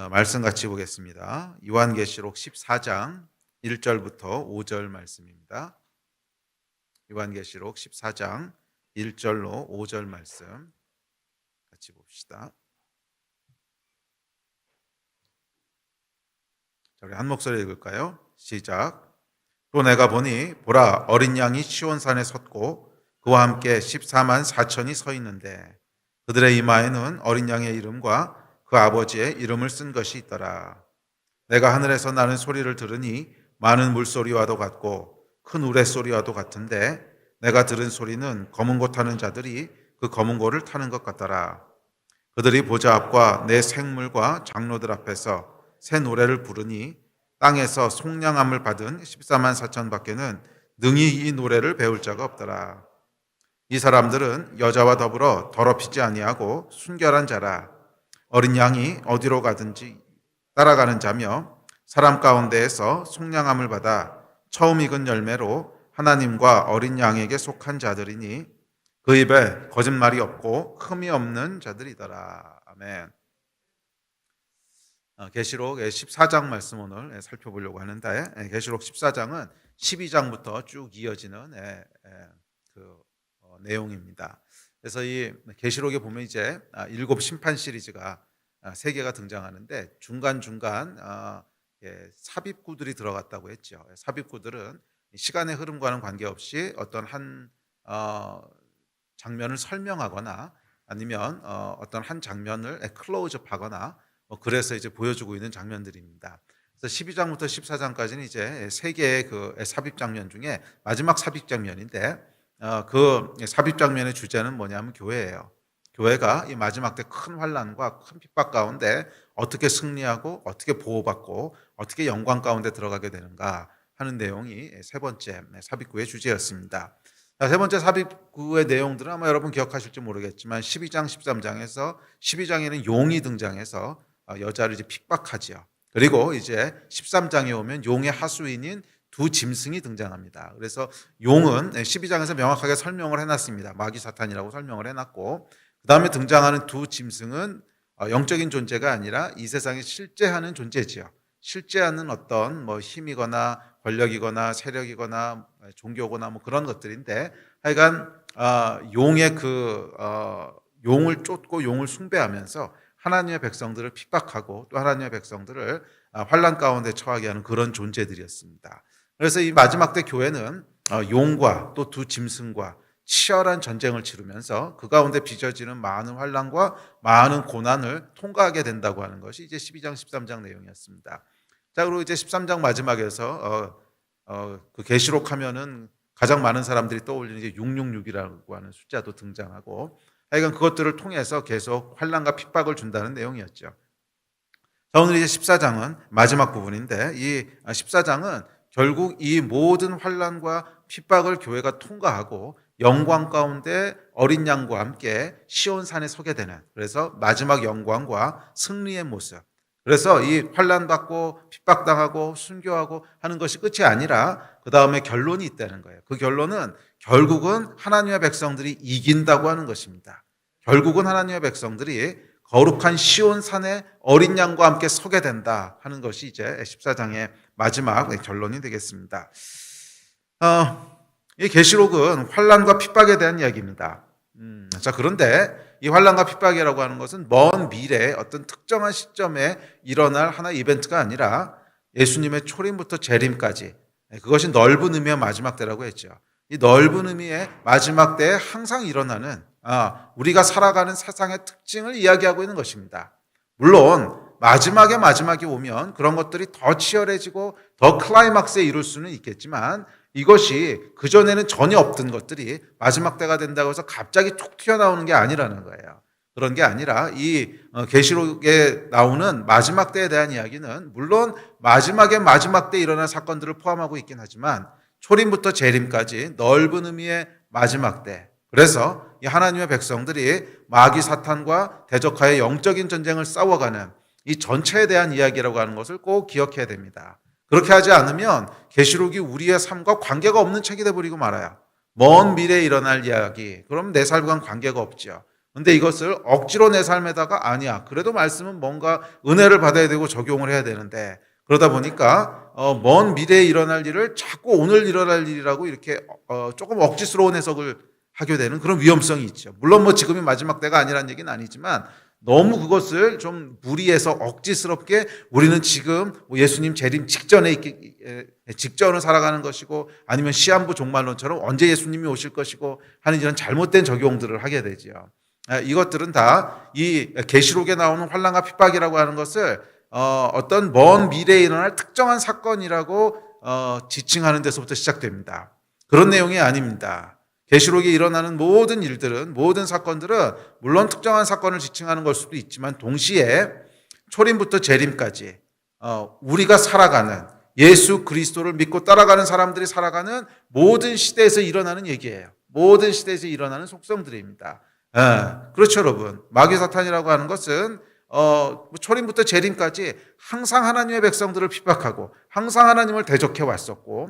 말씀 같이 보겠습니다. 요한계시록 14장 1절부터 5절 말씀입니다. 요한계시록 14장 1절로 5절 말씀 같이 봅시다. 자, 우리 한 목소리 읽을까요? 시작. 또 내가 보니 보라, 어린 양이 시온산에 섰고 그와 함께 14만 4천이 서 있는데 그들의 이마에는 어린 양의 이름과 그 아버지의 이름을 쓴 것이 있더라. 내가 하늘에서 나는 소리를 들으니 많은 물소리와도 같고 큰 우레소리와도 같은데 내가 들은 소리는 검은 고 타는 자들이 그 검은 고를 타는 것 같더라. 그들이 보좌 앞과 내 생물과 장로들 앞에서 새 노래를 부르니 땅에서 속량함을 받은 14만 4천 밖에는 능히 이 노래를 배울 자가 없더라. 이 사람들은 여자와 더불어 더럽히지 아니하고 순결한 자라. 어린 양이 어디로 가든지 따라가는 자며 사람 가운데에서 속량함을 받아 처음 익은 열매로 하나님과 어린 양에게 속한 자들이니 그 입에 거짓말이 없고 흠이 없는 자들이더라. 아멘. 계시록 14장 말씀 오늘 살펴보려고 하는데, 계시록 14장은 12장부터 쭉 이어지는 내용입니다. 그래서 이 계시록에 보면 이제 일곱 심판 시리즈가 세 개가 등장하는데 중간중간 삽입구들이 들어갔다고 했죠. 삽입구들은 시간의 흐름과는 관계없이 어떤 한 장면을 설명하거나 아니면 어떤 한 장면을 클로즈업하거나 그래서 이제 보여주고 있는 장면들입니다. 그래서 12장부터 14장까지는 이제 세 개의 그 삽입 장면 중에 마지막 삽입 장면인데 그 삽입 장면의 주제는 뭐냐면 교회예요. 교회가 이 마지막 때 큰 환난과 큰 핍박 가운데 어떻게 승리하고 어떻게 보호받고 어떻게 영광 가운데 들어가게 되는가 하는 내용이 세 번째 삽입구의 주제였습니다. 세 번째 삽입구의 내용들은 아마 여러분 기억하실지 모르겠지만 12장, 13장에서 12장에는 용이 등장해서 여자를 이제 핍박하지요. 그리고 이제 13장에 오면 용의 하수인인 두 짐승이 등장합니다. 그래서 용은 12장에서 명확하게 설명을 해놨습니다. 마귀 사탄이라고 설명을 해놨고 그 다음에 등장하는 두 짐승은 영적인 존재가 아니라 이 세상에 실제하는 존재지요. 실제하는 어떤 힘이거나 권력이거나 세력이거나 종교거나 그런 것들인데 하여간 용의 용을 쫓고 용을 숭배하면서 하나님의 백성들을 핍박하고 또 하나님의 백성들을 환난 가운데 처하게 하는 그런 존재들이었습니다. 그래서 이 마지막 때 교회는 용과 또 두 짐승과 치열한 전쟁을 치르면서 그 가운데 빚어지는 많은 환난과 많은 고난을 통과하게 된다고 하는 것이 이제 12장, 13장 내용이었습니다. 자, 그리고 이제 13장 마지막에서 그 계시록 하면은 가장 많은 사람들이 떠올리는 이제 666이라고 하는 숫자도 등장하고 하여간 그것들을 통해서 계속 환난과 핍박을 준다는 내용이었죠. 자, 오늘 이제 14장은 마지막 부분인데 이 14장은 결국 이 모든 환난과 핍박을 교회가 통과하고 영광 가운데 어린 양과 함께 시온산에 서게 되는, 그래서 마지막 영광과 승리의 모습. 그래서 이 환난받고 핍박당하고 순교하고 하는 것이 끝이 아니라 그 다음에 결론이 있다는 거예요. 그 결론은 결국은 하나님의 백성들이 이긴다고 하는 것입니다. 결국은 하나님의 백성들이 거룩한 시온산에 어린 양과 함께 서게 된다 하는 것이 이제 14장의 마지막 결론이 되겠습니다. 이 계시록은 환난과 핍박에 대한 이야기입니다. 자, 그런데 이 환난과 핍박이라고 하는 것은 먼 미래에 어떤 특정한 시점에 일어날 하나의 이벤트가 아니라 예수님의 초림부터 재림까지, 그것이 넓은 의미의 마지막 때라고 했죠. 이 넓은 의미의 마지막 때에 항상 일어나는 우리가 살아가는 세상의 특징을 이야기하고 있는 것입니다. 물론 마지막에 오면 그런 것들이 더 치열해지고 더 클라이막스에 이룰 수는 있겠지만 이것이 그전에는 전혀 없던 것들이 마지막 때가 된다고 해서 갑자기 툭 튀어나오는 게 아니라는 거예요. 그런 게 아니라 이 계시록에 나오는 마지막 때에 대한 이야기는 물론 마지막 때 일어날 사건들을 포함하고 있긴 하지만 초림부터 재림까지 넓은 의미의 마지막 때, 그래서 이 하나님의 백성들이 마귀 사탄과 대적하여 영적인 전쟁을 싸워가는 이 전체에 대한 이야기라고 하는 것을 꼭 기억해야 됩니다. 그렇게 하지 않으면 계시록이 우리의 삶과 관계가 없는 책이 되어버리고 말아요. 먼 미래에 일어날 이야기, 그럼 내 삶과는 관계가 없죠. 근데 이것을 억지로 내 삶에다가 아니야. 그래도 말씀은 뭔가 은혜를 받아야 되고 적용을 해야 되는데 그러다 보니까 먼 미래에 일어날 일을 자꾸 오늘 일어날 일이라고 이렇게 조금 억지스러운 해석을 하게 되는 그런 위험성이 있죠. 물론 뭐 지금이 마지막 때가 아니라는 얘기는 아니지만 너무 그것을 좀 무리해서 억지스럽게 우리는 지금 예수님 재림 직전을 살아가는 것이고 아니면 시한부 종말론처럼 언제 예수님이 오실 것이고 하는 이런 잘못된 적용들을 하게 되지요. 이것들은 다 이 계시록에 나오는 환난과 핍박이라고 하는 것을 어떤 먼 미래에 일어날 특정한 사건이라고 지칭하는 데서부터 시작됩니다. 그런 내용이 아닙니다. 계시록에 일어나는 모든 일들은 모든 사건들은 물론 특정한 사건을 지칭하는 걸 수도 있지만 동시에 초림부터 재림까지 우리가 살아가는 예수 그리스도를 믿고 따라가는 사람들이 살아가는 모든 시대에서 일어나는 얘기예요. 모든 시대에서 일어나는 속성들입니다. 그렇죠, 여러분. 마귀 사탄이라고 하는 것은 초림부터 재림까지 항상 하나님의 백성들을 핍박하고 항상 하나님을 대적해 왔었고,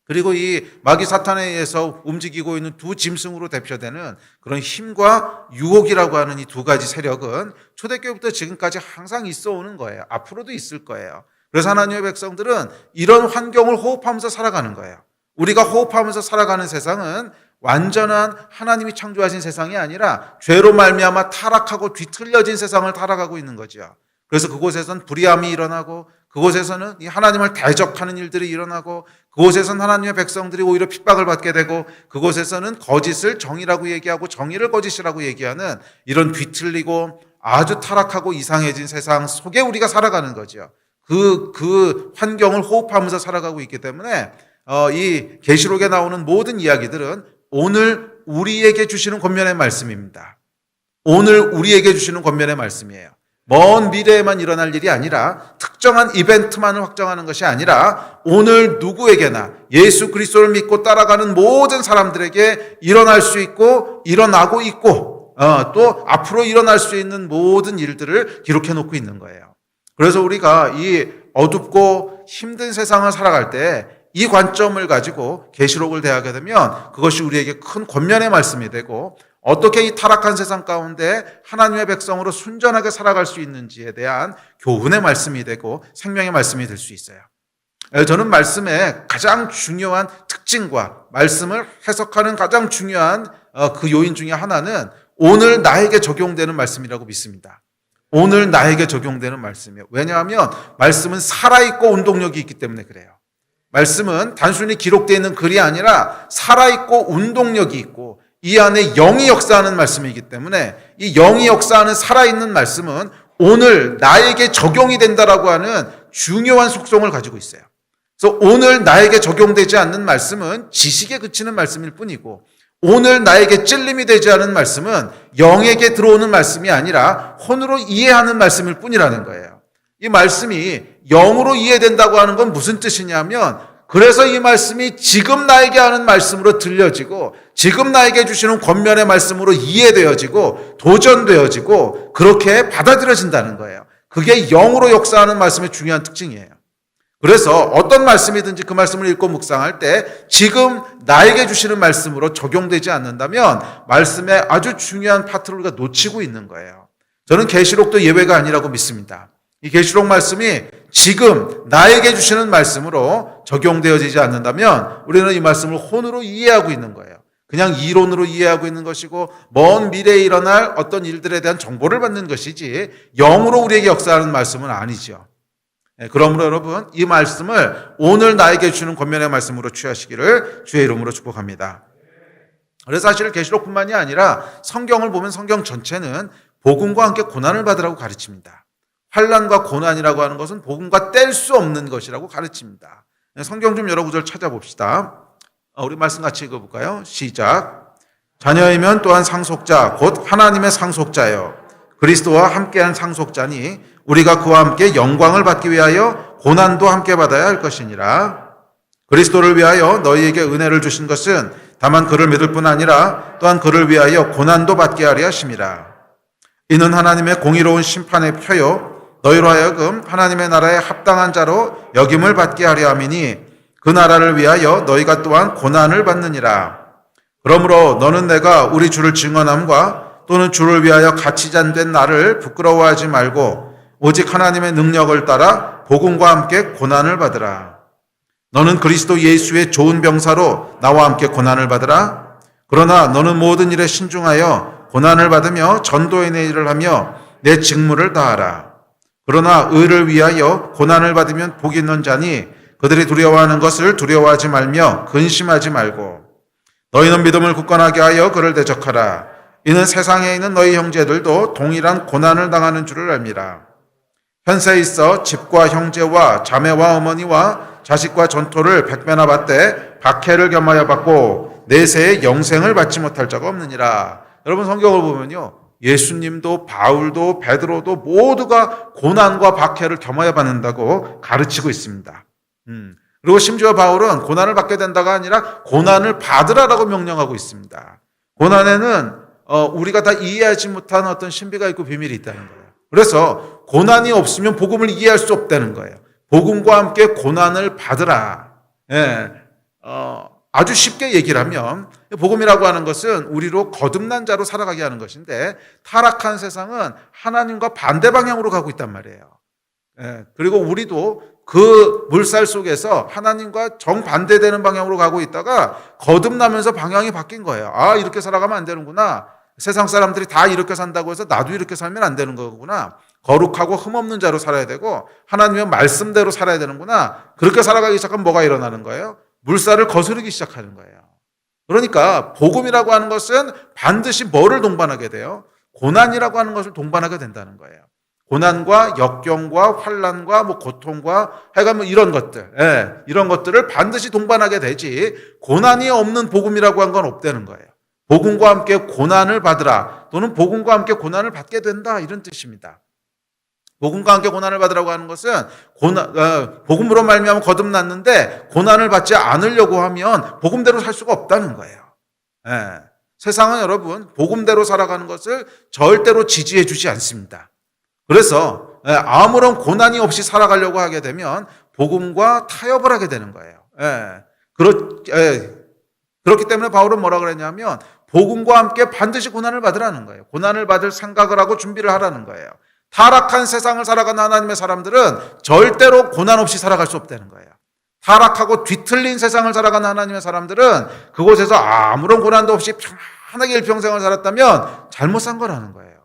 그리고 이 마귀 사탄에 의해서 움직이고 있는 두 짐승으로 대표되는 그런 힘과 유혹이라고 하는 이 두 가지 세력은 초대교회부터 지금까지 항상 있어 오는 거예요. 앞으로도 있을 거예요. 그래서 하나님의 백성들은 이런 환경을 호흡하면서 살아가는 거예요. 우리가 호흡하면서 살아가는 세상은 완전한 하나님이 창조하신 세상이 아니라 죄로 말미암아 타락하고 뒤틀려진 세상을 살아가고 있는 거죠. 그래서 그곳에선 불의함이 일어나고 그곳에서는 이 하나님을 대적하는 일들이 일어나고 그곳에서는 하나님의 백성들이 오히려 핍박을 받게 되고 그곳에서는 거짓을 정의라고 얘기하고 정의를 거짓이라고 얘기하는 이런 뒤틀리고 아주 타락하고 이상해진 세상 속에 우리가 살아가는 거죠. 그 환경을 호흡하면서 살아가고 있기 때문에 이 계시록에 나오는 모든 이야기들은 오늘 우리에게 주시는 권면의 말씀입니다. 오늘 우리에게 주시는 권면의 말씀이에요. 먼 미래에만 일어날 일이 아니라 특정한 이벤트만을 확정하는 것이 아니라 오늘 누구에게나 예수 그리스도를 믿고 따라가는 모든 사람들에게 일어날 수 있고 일어나고 있고 또 앞으로 일어날 수 있는 모든 일들을 기록해 놓고 있는 거예요. 그래서 우리가 이 어둡고 힘든 세상을 살아갈 때 이 관점을 가지고 계시록을 대하게 되면 그것이 우리에게 큰 권면의 말씀이 되고 어떻게 이 타락한 세상 가운데 하나님의 백성으로 순전하게 살아갈 수 있는지에 대한 교훈의 말씀이 되고 생명의 말씀이 될 수 있어요. 저는 말씀의 가장 중요한 특징과 말씀을 해석하는 가장 중요한 그 요인 중에 하나는 오늘 나에게 적용되는 말씀이라고 믿습니다. 오늘 나에게 적용되는 말씀이에요. 왜냐하면 말씀은 살아있고 운동력이 있기 때문에 그래요. 말씀은 단순히 기록되어 있는 글이 아니라 살아있고 운동력이 있고 이 안에 영이 역사하는 말씀이기 때문에 이 영이 역사하는 살아있는 말씀은 오늘 나에게 적용이 된다라고 하는 중요한 속성을 가지고 있어요. 그래서 오늘 나에게 적용되지 않는 말씀은 지식에 그치는 말씀일 뿐이고 오늘 나에게 찔림이 되지 않은 말씀은 영에게 들어오는 말씀이 아니라 혼으로 이해하는 말씀일 뿐이라는 거예요. 이 말씀이 영으로 이해된다고 하는 건 무슨 뜻이냐면 그래서 이 말씀이 지금 나에게 하는 말씀으로 들려지고 지금 나에게 주시는 권면의 말씀으로 이해되어지고 도전되어지고 그렇게 받아들여진다는 거예요. 그게 영으로 역사하는 말씀의 중요한 특징이에요. 그래서 어떤 말씀이든지 그 말씀을 읽고 묵상할 때 지금 나에게 주시는 말씀으로 적용되지 않는다면 말씀의 아주 중요한 파트를 우리가 놓치고 있는 거예요. 저는 계시록도 예외가 아니라고 믿습니다. 이 계시록 말씀이 지금 나에게 주시는 말씀으로 적용되어지지 않는다면 우리는 이 말씀을 혼으로 이해하고 있는 거예요. 그냥 이론으로 이해하고 있는 것이고 먼 미래에 일어날 어떤 일들에 대한 정보를 받는 것이지 영으로 우리에게 역사하는 말씀은 아니죠. 그러므로 여러분 이 말씀을 오늘 나에게 주는 권면의 말씀으로 취하시기를 주의 이름으로 축복합니다. 그래서 사실 계시록뿐만이 아니라 성경을 보면 성경 전체는 복음과 함께 고난을 받으라고 가르칩니다. 환난과 고난이라고 하는 것은 복음과 뗄 수 없는 것이라고 가르칩니다. 성경 좀 여러 구절 찾아봅시다. 우리 말씀 같이 읽어볼까요? 시작. 자녀이면 또한 상속자 곧 하나님의 상속자여 그리스도와 함께한 상속자니 우리가 그와 함께 영광을 받기 위하여 고난도 함께 받아야 할 것이니라. 그리스도를 위하여 너희에게 은혜를 주신 것은 다만 그를 믿을 뿐 아니라 또한 그를 위하여 고난도 받게 하려 하심이라. 이는 하나님의 공의로운 심판의 표요 너희로 하여금 하나님의 나라에 합당한 자로 여김을 받게 하려 함이니 그 나라를 위하여 너희가 또한 고난을 받느니라. 그러므로 너는 내가 우리 주를 증언함과 또는 주를 위하여 같이 잔된 나를 부끄러워하지 말고 오직 하나님의 능력을 따라 복음과 함께 고난을 받으라. 너는 그리스도 예수의 좋은 병사로 나와 함께 고난을 받으라. 그러나 너는 모든 일에 신중하여 고난을 받으며 전도인의 일을 하며 내 직무를 다하라. 그러나 의를 위하여 고난을 받으면 복이 있는 자니 그들이 두려워하는 것을 두려워하지 말며 근심하지 말고 너희는 믿음을 굳건하게 하여 그를 대적하라. 이는 세상에 있는 너희 형제들도 동일한 고난을 당하는 줄을 알미라. 현세에 있어 집과 형제와 자매와 어머니와 자식과 전토를 백배나 받되 박해를 겸하여 받고 내세에 영생을 받지 못할 자가 없느니라. 여러분 성경을 보면요, 예수님도 바울도 베드로도 모두가 고난과 박해를 겸하여 받는다고 가르치고 있습니다. 그리고 심지어 바울은 고난을 받게 된다가 아니라 고난을 받으라라고 명령하고 있습니다. 고난에는 우리가 다 이해하지 못한 어떤 신비가 있고 비밀이 있다는 거예요. 그래서 고난이 없으면 복음을 이해할 수 없다는 거예요. 복음과 함께 고난을 받으라. 예, 아주 쉽게 얘기를 하면 복음이라고 하는 것은 우리로 거듭난 자로 살아가게 하는 것인데 타락한 세상은 하나님과 반대 방향으로 가고 있단 말이에요. 예, 그리고 우리도 그 물살 속에서 하나님과 정반대되는 방향으로 가고 있다가 거듭나면서 방향이 바뀐 거예요. 아, 이렇게 살아가면 안 되는구나. 세상 사람들이 다 이렇게 산다고 해서 나도 이렇게 살면 안 되는 거구나. 거룩하고 흠없는 자로 살아야 되고 하나님의 말씀대로 살아야 되는구나. 그렇게 살아가기 시작하면 뭐가 일어나는 거예요? 물살을 거스르기 시작하는 거예요. 그러니까 복음이라고 하는 것은 반드시 뭐를 동반하게 돼요? 고난이라고 하는 것을 동반하게 된다는 거예요. 고난과 역경과 환난과 고통과 하여간 이런 것들, 이런 것들을 반드시 동반하게 되지 고난이 없는 복음이라고 하는 건 없다는 거예요. 복음과 함께 고난을 받으라 또는 복음과 함께 고난을 받게 된다 이런 뜻입니다. 복음과 함께 고난을 받으라고 하는 것은 복음으로 말미암아 거듭났는데 고난을 받지 않으려고 하면 복음대로 살 수가 없다는 거예요. 세상은 여러분 복음대로 살아가는 것을 절대로 지지해 주지 않습니다. 그래서 아무런 고난이 없이 살아가려고 하게 되면 복음과 타협을 하게 되는 거예요. 그렇기 때문에 바울은 뭐라 그랬냐면 복음과 함께 반드시 고난을 받으라는 거예요. 고난을 받을 생각을 하고 준비를 하라는 거예요. 타락한 세상을 살아가는 하나님의 사람들은 절대로 고난 없이 살아갈 수 없다는 거예요. 타락하고 뒤틀린 세상을 살아가는 하나님의 사람들은 그곳에서 아무런 고난도 없이 편하게 일평생을 살았다면 잘못 산 거라는 거예요.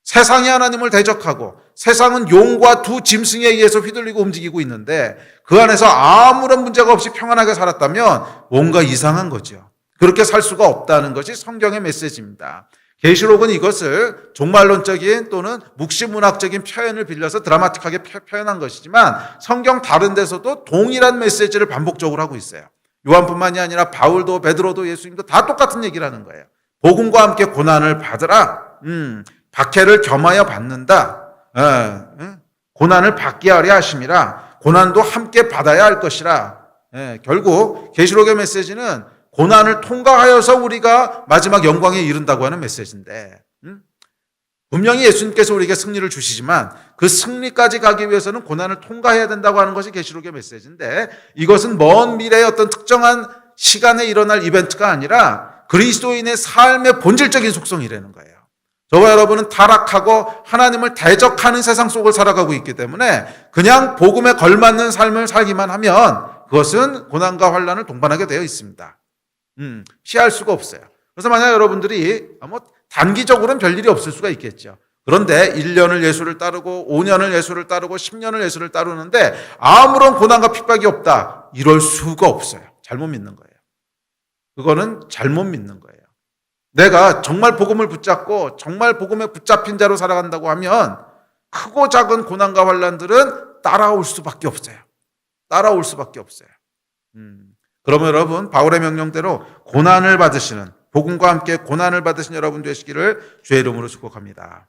세상이 하나님을 대적하고 세상은 용과 두 짐승에 의해서 휘둘리고 움직이고 있는데 그 안에서 아무런 문제가 없이 평안하게 살았다면 뭔가 이상한 거죠. 그렇게 살 수가 없다는 것이 성경의 메시지입니다. 계시록은 이것을 종말론적인 또는 묵시문학적인 표현을 빌려서 드라마틱하게 표현한 것이지만 성경 다른 데서도 동일한 메시지를 반복적으로 하고 있어요. 요한뿐만이 아니라 바울도 베드로도 예수님도 다 똑같은 얘기를 하는 거예요. 복음과 함께 고난을 받으라. 박해를 겸하여 받는다. 고난을 받게 하려 하심이라. 고난도 함께 받아야 할 것이라. 결국 계시록의 메시지는 고난을 통과하여서 우리가 마지막 영광에 이른다고 하는 메시지인데 분명히 예수님께서 우리에게 승리를 주시지만 그 승리까지 가기 위해서는 고난을 통과해야 된다고 하는 것이 계시록의 메시지인데 이것은 먼 미래의 어떤 특정한 시간에 일어날 이벤트가 아니라 그리스도인의 삶의 본질적인 속성이라는 거예요. 저와 여러분은 타락하고 하나님을 대적하는 세상 속을 살아가고 있기 때문에 그냥 복음에 걸맞는 삶을 살기만 하면 그것은 고난과 환난을 동반하게 되어 있습니다. 피할 수가 없어요. 그래서 만약 여러분들이 단기적으로는 별일이 없을 수가 있겠죠. 그런데 1년을 예수를 따르고 5년을 예수를 따르고 10년을 예수를 따르는데 아무런 고난과 핍박이 없다. 이럴 수가 없어요. 잘못 믿는 거예요. 그거는 잘못 믿는 거예요. 내가 정말 복음을 붙잡고 정말 복음에 붙잡힌 자로 살아간다고 하면 크고 작은 고난과 환난들은 따라올 수밖에 없어요. 따라올 수밖에 없어요. 그러면 여러분 바울의 명령대로 고난을 받으시는 복음과 함께 고난을 받으신 여러분 되시기를 주의 이름으로 축복합니다.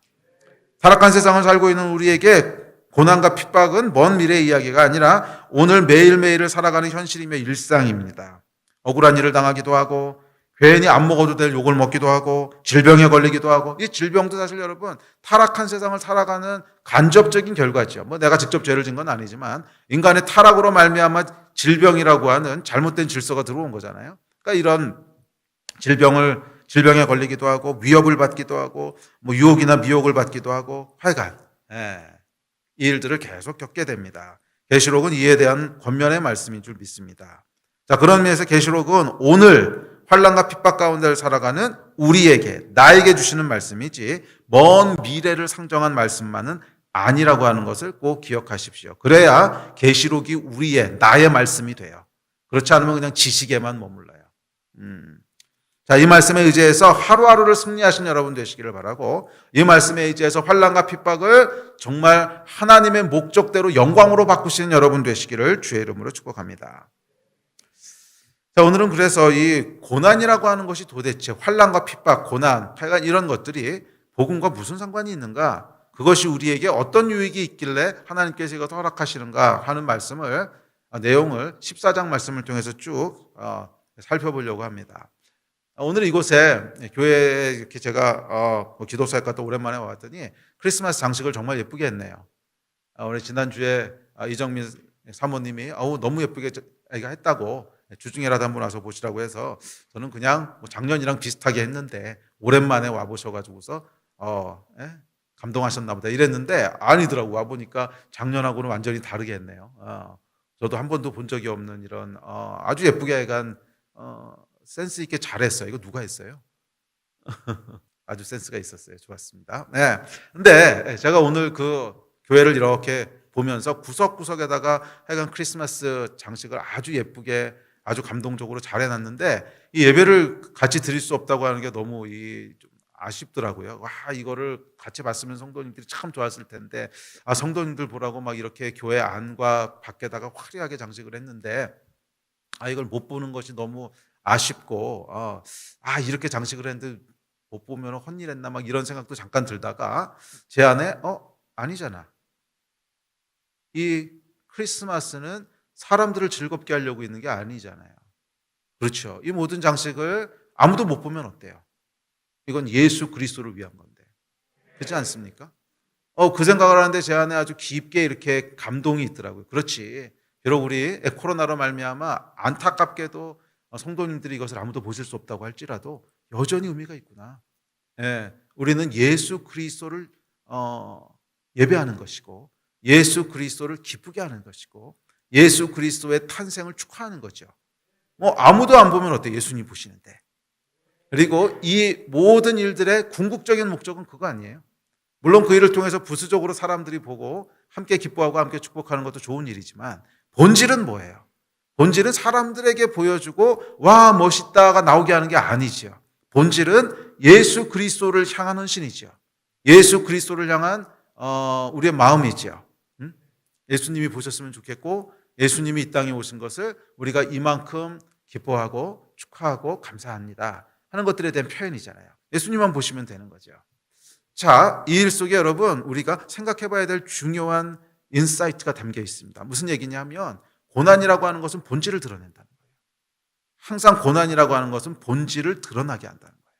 타락한 세상을 살고 있는 우리에게 고난과 핍박은 먼 미래의 이야기가 아니라 오늘 매일매일을 살아가는 현실이며 일상입니다. 억울한 일을 당하기도 하고 괜히 안 먹어도 될 욕을 먹기도 하고 질병에 걸리기도 하고 이 질병도 사실 여러분 타락한 세상을 살아가는 간접적인 결과죠. 내가 직접 죄를 진 건 아니지만 인간의 타락으로 말미암아 질병이라고 하는 잘못된 질서가 들어온 거잖아요. 그러니까 이런 질병에 걸리기도 하고 위협을 받기도 하고 뭐 유혹이나 미혹을 받기도 하고 하여간 이 일들을 계속 겪게 됩니다. 계시록은 이에 대한 권면의 말씀인 줄 믿습니다. 자, 그런 면에서 계시록은 오늘 환난과 핍박 가운데 살아가는 우리에게 나에게 주시는 말씀이지 먼 미래를 상정한 말씀만은 아니라고 하는 것을 꼭 기억하십시오. 그래야 계시록이 우리의 나의 말씀이 돼요. 그렇지 않으면 그냥 지식에만 머물러요. 자, 이 말씀에 의지해서 하루하루를 승리하신 여러분 되시기를 바라고, 이 말씀에 의지해서 환난과 핍박을 정말 하나님의 목적대로 영광으로 바꾸시는 여러분 되시기를 주의 이름으로 축복합니다. 자, 오늘은 그래서 이 고난이라고 하는 것이 도대체 환난과 핍박, 고난, 하여간 이런 것들이 복음과 무슨 상관이 있는가? 그것이 우리에게 어떤 유익이 있길래 하나님께서 이것을 허락하시는가 하는 말씀을, 내용을 14장 말씀을 통해서 쭉 살펴보려고 합니다. 오늘 이곳에 교회에 이렇게 제가 기도사역 갔다 오랜만에 와봤더니 크리스마스 장식을 정말 예쁘게 했네요. 우리 지난주에 이정민 사모님이 너무 예쁘게 했다고 주중에라도 한번 와서 보시라고 해서 저는 그냥 뭐 작년이랑 비슷하게 했는데 오랜만에 와보셔가지고서 감동하셨나 보다 이랬는데 아니더라고. 와보니까 작년하고는 완전히 다르게 했네요. 저도 한 번도 본 적이 없는 이런 아주 예쁘게 간 센스 있게 잘했어요. 이거 누가 했어요? 아주 센스가 있었어요. 좋았습니다. 네. 근데 제가 오늘 그 교회를 이렇게 보면서 구석구석에다가 하여간 크리스마스 장식을 아주 예쁘게 아주 감동적으로 잘 해놨는데 이 예배를 같이 드릴 수 없다고 하는 게 너무 좀 아쉽더라고요. 와, 이거를 같이 봤으면 성도님들이 참 좋았을 텐데 성도님들 보라고 막 이렇게 교회 안과 밖에다가 화려하게 장식을 했는데 이걸 못 보는 것이 너무 아쉽고 이렇게 장식을 했는데 못 보면 헛일했나 막 이런 생각도 잠깐 들다가 제 안에 아니잖아. 이 크리스마스는 사람들을 즐겁게 하려고 있는 게 아니잖아요. 그렇죠. 이 모든 장식을 아무도 못 보면 어때요? 이건 예수 그리스도를 위한 건데. 그렇지 않습니까? 그 생각을 하는데 제 안에 아주 깊게 이렇게 감동이 있더라고요. 그렇지. 비록 우리 코로나로 말미암아 안타깝게도 성도님들이 이것을 아무도 보실 수 없다고 할지라도 여전히 의미가 있구나. 우리는 예수 그리스도를 예배하는 것이고 예수 그리스도를 기쁘게 하는 것이고 예수 그리스도의 탄생을 축하하는 거죠. 아무도 안 보면 어때? 예수님 보시는데. 그리고 이 모든 일들의 궁극적인 목적은 그거 아니에요. 물론 그 일을 통해서 부수적으로 사람들이 보고 함께 기뻐하고 함께 축복하는 것도 좋은 일이지만 본질은 뭐예요? 본질은 사람들에게 보여주고 와 멋있다가 나오게 하는 게 아니지요. 본질은 예수 그리스도를 향한 헌신이지요. 예수 그리스도를 향한 우리의 마음이지요. 예수님이 보셨으면 좋겠고 예수님이 이 땅에 오신 것을 우리가 이만큼 기뻐하고 축하하고 감사합니다 하는 것들에 대한 표현이잖아요. 예수님만 보시면 되는 거죠. 자, 이 일 속에 여러분 우리가 생각해 봐야 될 중요한 인사이트가 담겨 있습니다. 무슨 얘기냐면 고난이라고 하는 것은 본질을 드러낸다는 거예요. 항상 고난이라고 하는 것은 본질을 드러나게 한다는 거예요.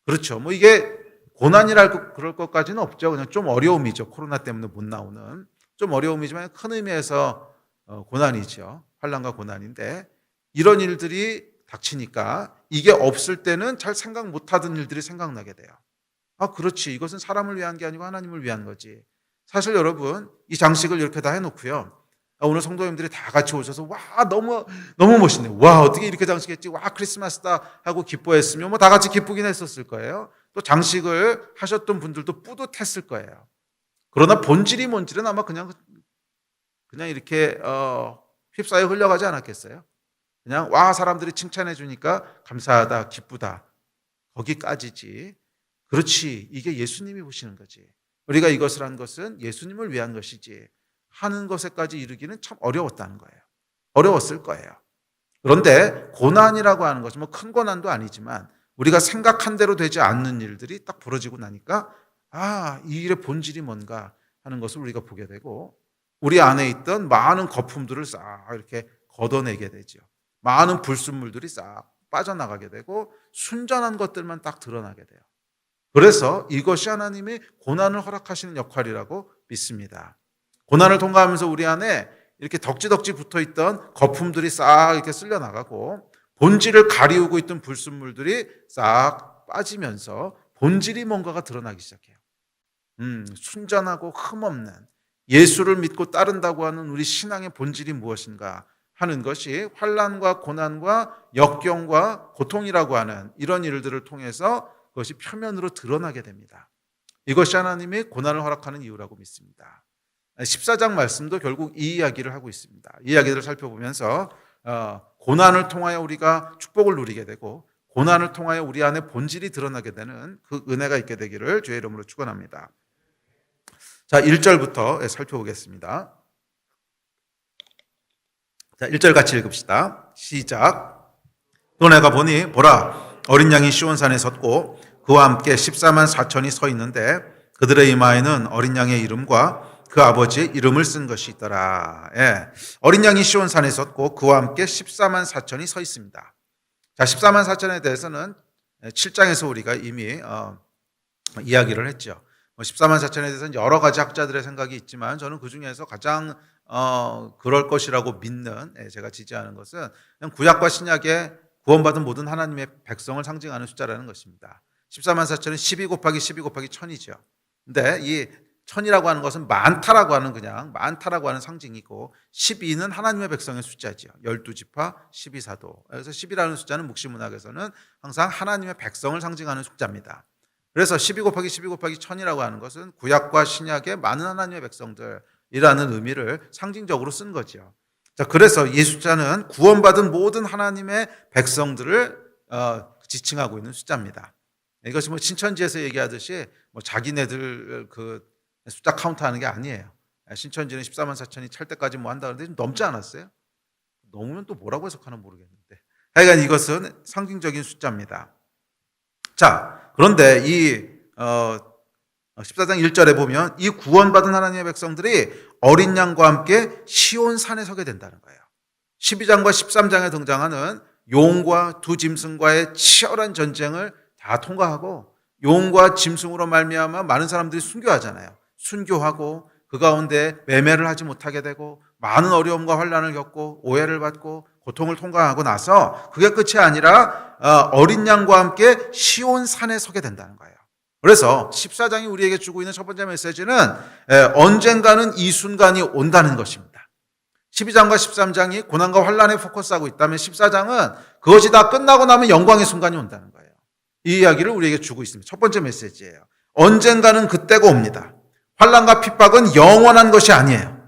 그렇죠. 이게 고난이랄 그럴 것까지는 없죠. 그냥 좀 어려움이죠. 코로나 때문에 못 나오는 좀 어려움이지만 큰 의미에서 고난이죠. 환난과 고난인데 이런 일들이 닥치니까 이게 없을 때는 잘 생각 못하던 일들이 생각나게 돼요. 그렇지. 이것은 사람을 위한 게 아니고 하나님을 위한 거지. 사실 여러분 이 장식을 이렇게 다 해놓고요. 오늘 성도님들이 다 같이 오셔서 와 너무 멋있네. 와 어떻게 이렇게 장식했지. 와 크리스마스다 하고 기뻐했으면 다 같이 기쁘긴 했었을 거예요. 또 장식을 하셨던 분들도 뿌듯했을 거예요. 그러나 본질이 뭔지는 아마 그냥 이렇게 휩싸여 흘려가지 않았겠어요? 그냥 와 사람들이 칭찬해 주니까 감사하다 기쁘다 거기까지지. 그렇지. 이게 예수님이 보시는 거지. 우리가 이것을 한 것은 예수님을 위한 것이지 하는 것에까지 이르기는 참 어려웠다는 거예요. 어려웠을 거예요. 그런데 고난이라고 하는 것은 큰 고난도 아니지만 우리가 생각한 대로 되지 않는 일들이 딱 벌어지고 나니까 이 일의 본질이 뭔가 하는 것을 우리가 보게 되고 우리 안에 있던 많은 거품들을 싹 이렇게 걷어내게 되죠. 많은 불순물들이 싹 빠져나가게 되고 순전한 것들만 딱 드러나게 돼요. 그래서 이것이 하나님이 고난을 허락하시는 역할이라고 믿습니다. 고난을 통과하면서 우리 안에 이렇게 덕지덕지 붙어있던 거품들이 싹 이렇게 쓸려 나가고 본질을 가리우고 있던 불순물들이 싹 빠지면서 본질이 뭔가가 드러나기 시작해요. 순전하고 흠없는 예수를 믿고 따른다고 하는 우리 신앙의 본질이 무엇인가 하는 것이 환난과 고난과 역경과 고통이라고 하는 이런 일들을 통해서 그것이 표면으로 드러나게 됩니다. 이것이 하나님이 고난을 허락하는 이유라고 믿습니다. 14장 말씀도 결국 이 이야기를 하고 있습니다. 이 이야기를 살펴보면서 고난을 통하여 우리가 축복을 누리게 되고 고난을 통하여 우리 안에 본질이 드러나게 되는 그 은혜가 있게 되기를 주의 이름으로 축원합니다. 자, 1절부터 살펴보겠습니다. 자, 1절 같이 읽읍시다. 시작. 또 내가 보니 보라 어린 양이 시온산에 섰고 그와 함께 14만 4천이 서 있는데 그들의 이마에는 어린 양의 이름과 그 아버지의 이름을 쓴 것이 있더라. 예. 어린 양이 시온산에 섰고 그와 함께 14만 4천이 서 있습니다. 자, 14만 4천에 대해서는 7장에서 우리가 이미 이야기를 했죠. 14만 4천에 대해서는 여러 가지 학자들의 생각이 있지만 저는 그 중에서 가장 그럴 것이라고 믿는, 제가 지지하는 것은 그냥 구약과 신약에 구원받은 모든 하나님의 백성을 상징하는 숫자라는 것입니다. 14만 4천은 12 곱하기 12 곱하기 1000이죠. 근데 이 1000이라고 하는 것은 많다라고 하는 많다라고 하는 상징이고 12는 하나님의 백성의 숫자죠. 12지파 12사도. 그래서 10이라는 숫자는 묵시문학에서는 항상 하나님의 백성을 상징하는 숫자입니다. 그래서 12 곱하기 12 곱하기 1000이라고 하는 것은 구약과 신약의 많은 하나님의 백성들이라는 의미를 상징적으로 쓴 거죠. 자, 그래서 이 숫자는 구원받은 모든 하나님의 백성들을 지칭하고 있는 숫자입니다. 이것이 신천지에서 얘기하듯이 자기네들 그 숫자 카운트하는 게 아니에요. 신천지는 14만 4천이 찰 때까지 한다 그러는데 좀 넘지 않았어요? 넘으면 또 뭐라고 해석하나 모르겠는데. 하여간 이것은 상징적인 숫자입니다. 자, 그런데 이 14장 1절에 보면 이 구원받은 하나님의 백성들이 어린 양과 함께 시온산에 서게 된다는 거예요. 12장과 13장에 등장하는 용과 두 짐승과의 치열한 전쟁을 다 통과하고 용과 짐승으로 말미암아 많은 사람들이 순교하고 그 가운데 매매를 하지 못하게 되고 많은 어려움과 환난을 겪고 오해를 받고 고통을 통과하고 나서 그게 끝이 아니라 어린 양과 함께 시온산에 서게 된다는 거예요. 그래서 14장이 우리에게 주고 있는 첫 번째 메시지는 언젠가는 이 순간이 온다는 것입니다. 12장과 13장이 고난과 환난에 포커스하고 있다면 14장은 그것이 다 끝나고 나면 영광의 순간이 온다는 거예요. 이 이야기를 우리에게 주고 있습니다. 첫 번째 메시지예요. 언젠가는 그때가 옵니다. 환난과 핍박은 영원한 것이 아니에요.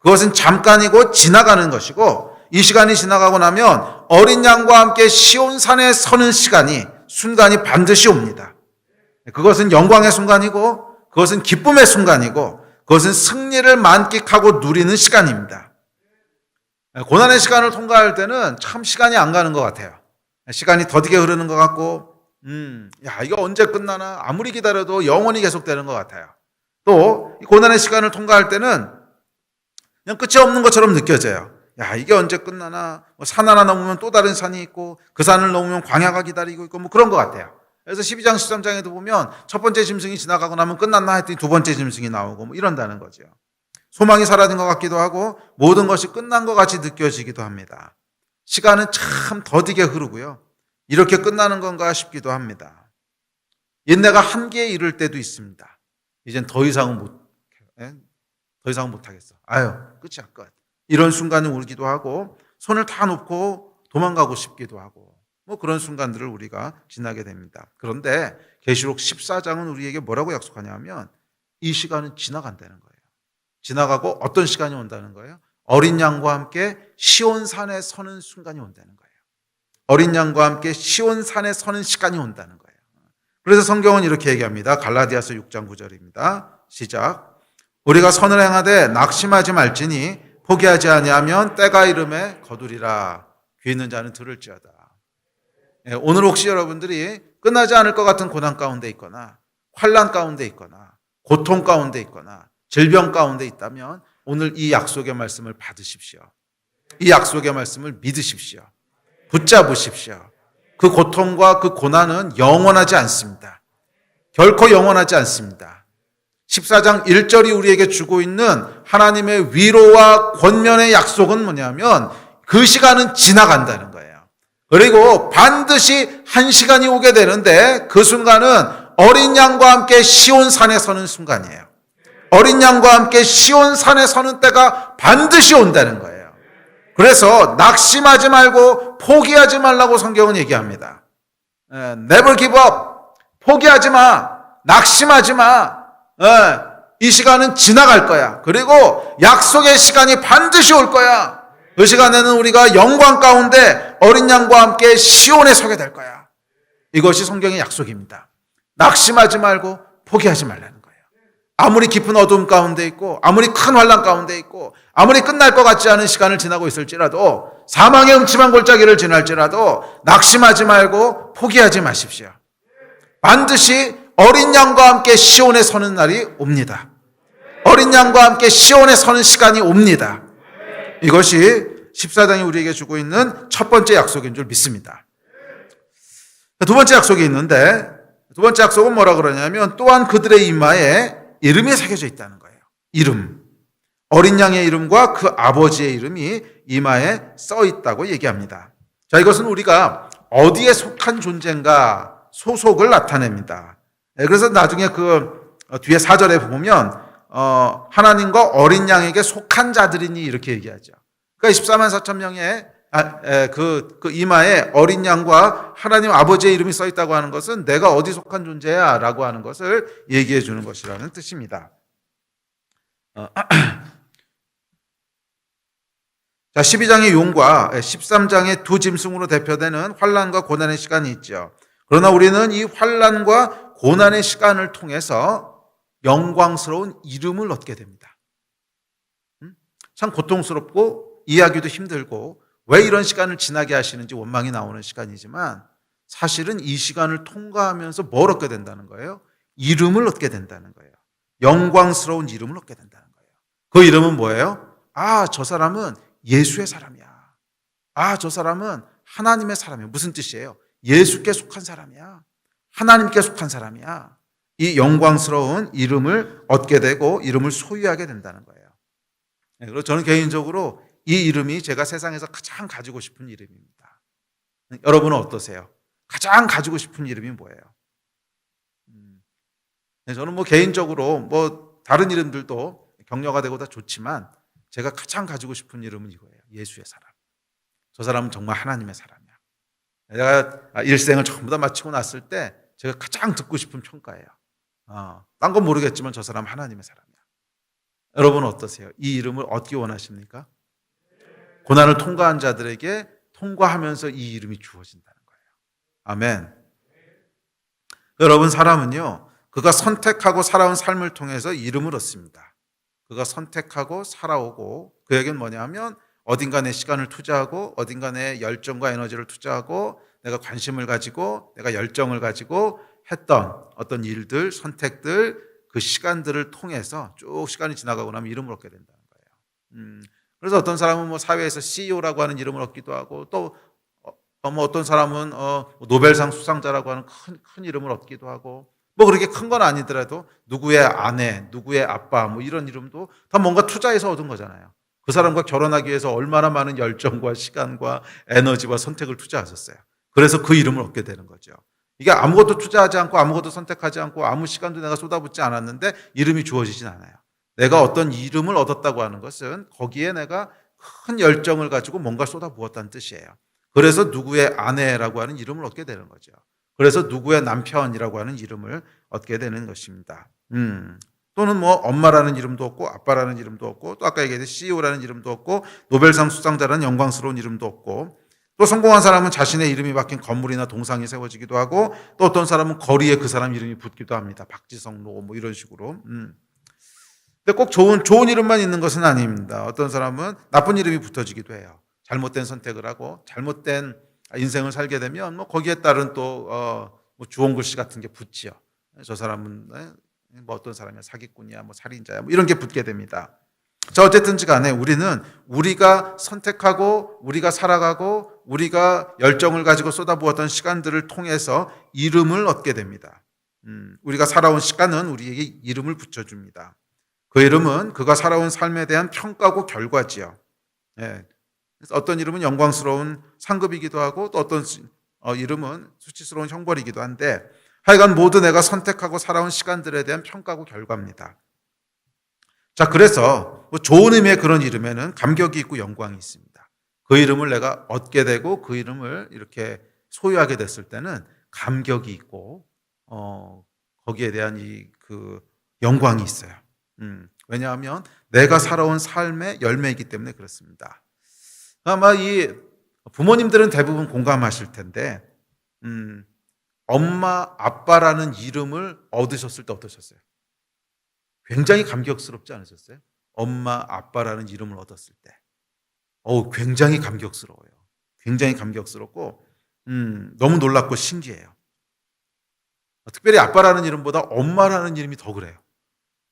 그것은 잠깐이고 지나가는 것이고 이 시간이 지나가고 나면 어린 양과 함께 시온산에 서는 순간이 반드시 옵니다. 그것은 영광의 순간이고 그것은 기쁨의 순간이고 그것은 승리를 만끽하고 누리는 시간입니다. 고난의 시간을 통과할 때는 참 시간이 안 가는 것 같아요. 시간이 더디게 흐르는 것 같고 이거 언제 끝나나 아무리 기다려도 영원히 계속되는 것 같아요. 또 고난의 시간을 통과할 때는 그냥 끝이 없는 것처럼 느껴져요. 이게 언제 끝나나 산 하나 넘으면 또 다른 산이 있고 그 산을 넘으면 광야가 기다리고 있고 그런 것 같아요. 그래서 12장 13장에도 보면 첫 번째 짐승이 지나가고 나면 끝났나 했더니 두 번째 짐승이 나오고 이런다는 거죠. 소망이 사라진 것 같기도 하고 모든 것이 끝난 것 같이 느껴지기도 합니다. 시간은 참 더디게 흐르고요. 이렇게 끝나는 건가 싶기도 합니다. 인내가 한계에 이를 때도 있습니다. 이젠 더 이상은 못하겠어. 끝이야, 끝. 이런 순간이 오기도 하고 손을 다 놓고 도망가고 싶기도 하고 그런 순간들을 우리가 지나게 됩니다. 그런데 계시록 14장은 우리에게 뭐라고 약속하냐면 이 시간은 지나간다는 거예요. 지나가고 어떤 시간이 온다는 거예요? 어린 양과 함께 시온산에 서는 순간이 온다는 거예요. 어린 양과 함께 시온산에 서는 시간이 온다는 거예요. 그래서 성경은 이렇게 얘기합니다. 갈라디아서 6장 9절입니다. 시작. 우리가 선을 행하되 낙심하지 말지니 포기하지 아니하면 때가 이름에 거두리라. 귀 있는 자는 들을지어다. 오늘 혹시 여러분들이 끝나지 않을 것 같은 고난 가운데 있거나 환난 가운데 있거나 고통 가운데 있거나 질병 가운데 있다면 오늘 이 약속의 말씀을 받으십시오. 이 약속의 말씀을 믿으십시오. 붙잡으십시오. 그 고통과 그 고난은 영원하지 않습니다. 결코 영원하지 않습니다. 14장 1절이 우리에게 주고 있는 하나님의 위로와 권면의 약속은 뭐냐면 그 시간은 지나간다는 거예요. 그리고 반드시 한 시간이 오게 되는데 그 순간은 어린 양과 함께 시온산에 서는 순간이에요. 어린 양과 함께 시온산에 서는 때가 반드시 온다는 거예요. 그래서 낙심하지 말고 포기하지 말라고 성경은 얘기합니다. Never give up. 포기하지 마. 낙심하지 마. 이 시간은 지나갈 거야. 그리고 약속의 시간이 반드시 올 거야. 그 시간에는 우리가 영광 가운데 어린 양과 함께 시온에 서게 될 거야. 이것이 성경의 약속입니다. 낙심하지 말고 포기하지 말라는 거예요. 아무리 깊은 어둠 가운데 있고 아무리 큰 환난 가운데 있고 아무리 끝날 것 같지 않은 시간을 지나고 있을지라도 사망의 음침한 골짜기를 지날지라도 낙심하지 말고 포기하지 마십시오. 반드시 어린 양과 함께 시온에 서는 날이 옵니다. 어린 양과 함께 시온에 서는 시간이 옵니다. 이것이 14장이 우리에게 주고 있는 첫 번째 약속인 줄 믿습니다. 두 번째 약속이 있는데 두 번째 약속은 뭐라 그러냐면 또한 그들의 이마에 이름이 새겨져 있다는 거예요. 이름. 어린 양의 이름과 그 아버지의 이름이 이마에 써 있다고 얘기합니다. 자, 이것은 우리가 어디에 속한 존재인가 소속을 나타냅니다. 그래서 나중에 그 뒤에 4절에 보면 하나님과 어린 양에게 속한 자들이니 이렇게 얘기하죠. 그러니까 14만 4천 명의 그 이마에 어린 양과 하나님 아버지의 이름이 써 있다고 하는 것은 내가 어디 속한 존재야 라고 하는 것을 얘기해 주는 것이라는 뜻입니다. 자, 12장의 용과 13장의 두 짐승으로 대표되는 환난과 고난의 시간이 있죠. 그러나 우리는 이 환난과 고난의 시간을 통해서 영광스러운 이름을 얻게 됩니다. 참 고통스럽고 이해하기도 힘들고 왜 이런 시간을 지나게 하시는지 원망이 나오는 시간이지만 사실은 이 시간을 통과하면서 뭘 얻게 된다는 거예요? 이름을 얻게 된다는 거예요. 영광스러운 이름을 얻게 된다는 거예요. 그 이름은 뭐예요? 아, 저 사람은 예수의 사람이야. 아, 저 사람은 하나님의 사람이야. 무슨 뜻이에요? 예수께 속한 사람이야. 하나님께 속한 사람이야. 이 영광스러운 이름을 얻게 되고 이름을 소유하게 된다는 거예요. 그리고 저는 개인적으로 이 이름이 제가 세상에서 가장 가지고 싶은 이름입니다. 여러분은 어떠세요? 가장 가지고 싶은 이름이 뭐예요? 저는 개인적으로 다른 이름들도 격려가 되고 다 좋지만 제가 가장 가지고 싶은 이름은 이거예요. 예수의 사람. 저 사람은 정말 하나님의 사람이야. 내가 일생을 전부 다 마치고 났을 때 제가 가장 듣고 싶은 평가예요. 딴 건 모르겠지만 저 사람은 하나님의 사람이야. 여러분은 어떠세요? 이 이름을 얻기 원하십니까? 고난을 통과한 자들에게 통과하면서 이 이름이 주어진다는 거예요. 아멘. 여러분, 사람은요, 그가 선택하고 살아온 삶을 통해서 이름을 얻습니다. 그가 선택하고 살아오고 그에겐 뭐냐면 어딘가 내 시간을 투자하고 어딘가 내 열정과 에너지를 투자하고 내가 관심을 가지고 내가 열정을 가지고 했던 어떤 일들, 선택들, 그 시간들을 통해서 쭉 시간이 지나가고 나면 이름을 얻게 된다는 거예요. 그래서 어떤 사람은 사회에서 CEO라고 하는 이름을 얻기도 하고 또 어떤 사람은 노벨상 수상자라고 하는 큰 이름을 얻기도 하고 그렇게 큰 건 아니더라도 누구의 아내, 누구의 아빠 이런 이름도 다 뭔가 투자해서 얻은 거잖아요. 그 사람과 결혼하기 위해서 얼마나 많은 열정과 시간과 에너지와 선택을 투자하셨어요. 그래서 그 이름을 얻게 되는 거죠. 이게 아무것도 투자하지 않고 아무것도 선택하지 않고 아무 시간도 내가 쏟아붓지 않았는데 이름이 주어지진 않아요. 내가 어떤 이름을 얻었다고 하는 것은 거기에 내가 큰 열정을 가지고 뭔가 쏟아부었다는 뜻이에요. 그래서 누구의 아내라고 하는 이름을 얻게 되는 거죠. 그래서 누구의 남편이라고 하는 이름을 얻게 되는 것입니다. 또는 엄마라는 이름도 없고 아빠라는 이름도 없고 또 아까 얘기했듯이 CEO라는 이름도 없고 노벨상 수상자라는 영광스러운 이름도 없고 또 성공한 사람은 자신의 이름이 박힌 건물이나 동상이 세워지기도 하고 또 어떤 사람은 거리에 그 사람 이름이 붙기도 합니다. 박지성로 이런 식으로. 근데 꼭 좋은 이름만 있는 것은 아닙니다. 어떤 사람은 나쁜 이름이 붙어지기도 해요. 잘못된 선택을 하고 잘못된 인생을 살게 되면 거기에 따른 또 주홍 글씨 같은 게 붙지요. 저 사람은 어떤 사람이야 사기꾼이야 살인자야 이런 게 붙게 됩니다. 자, 어쨌든지 간에 우리는 우리가 선택하고 우리가 살아가고 우리가 열정을 가지고 쏟아부었던 시간들을 통해서 이름을 얻게 됩니다. 우리가 살아온 시간은 우리에게 이름을 붙여줍니다. 그 이름은 그가 살아온 삶에 대한 평가고 결과지요. 예. 그래서 어떤 이름은 영광스러운 상급이기도 하고 또 어떤 이름은 수치스러운 형벌이기도 한데 하여간 모두 내가 선택하고 살아온 시간들에 대한 평가고 결과입니다. 자, 그래서 뭐 좋은 의미의 그런 이름에는 감격이 있고 영광이 있습니다. 그 이름을 내가 얻게 되고 그 이름을 이렇게 소유하게 됐을 때는 감격이 있고 거기에 대한 그 영광이 있어요. 왜냐하면 내가 살아온 삶의 열매이기 때문에 그렇습니다. 아마 이 부모님들은 대부분 공감하실 텐데 엄마, 아빠라는 이름을 얻으셨을 때 어떠셨어요? 굉장히 감격스럽지 않으셨어요? 엄마, 아빠라는 이름을 얻었을 때. 굉장히 감격스러워요. 굉장히 감격스럽고 너무 놀랍고 신기해요. 특별히 아빠라는 이름보다 엄마라는 이름이 더 그래요.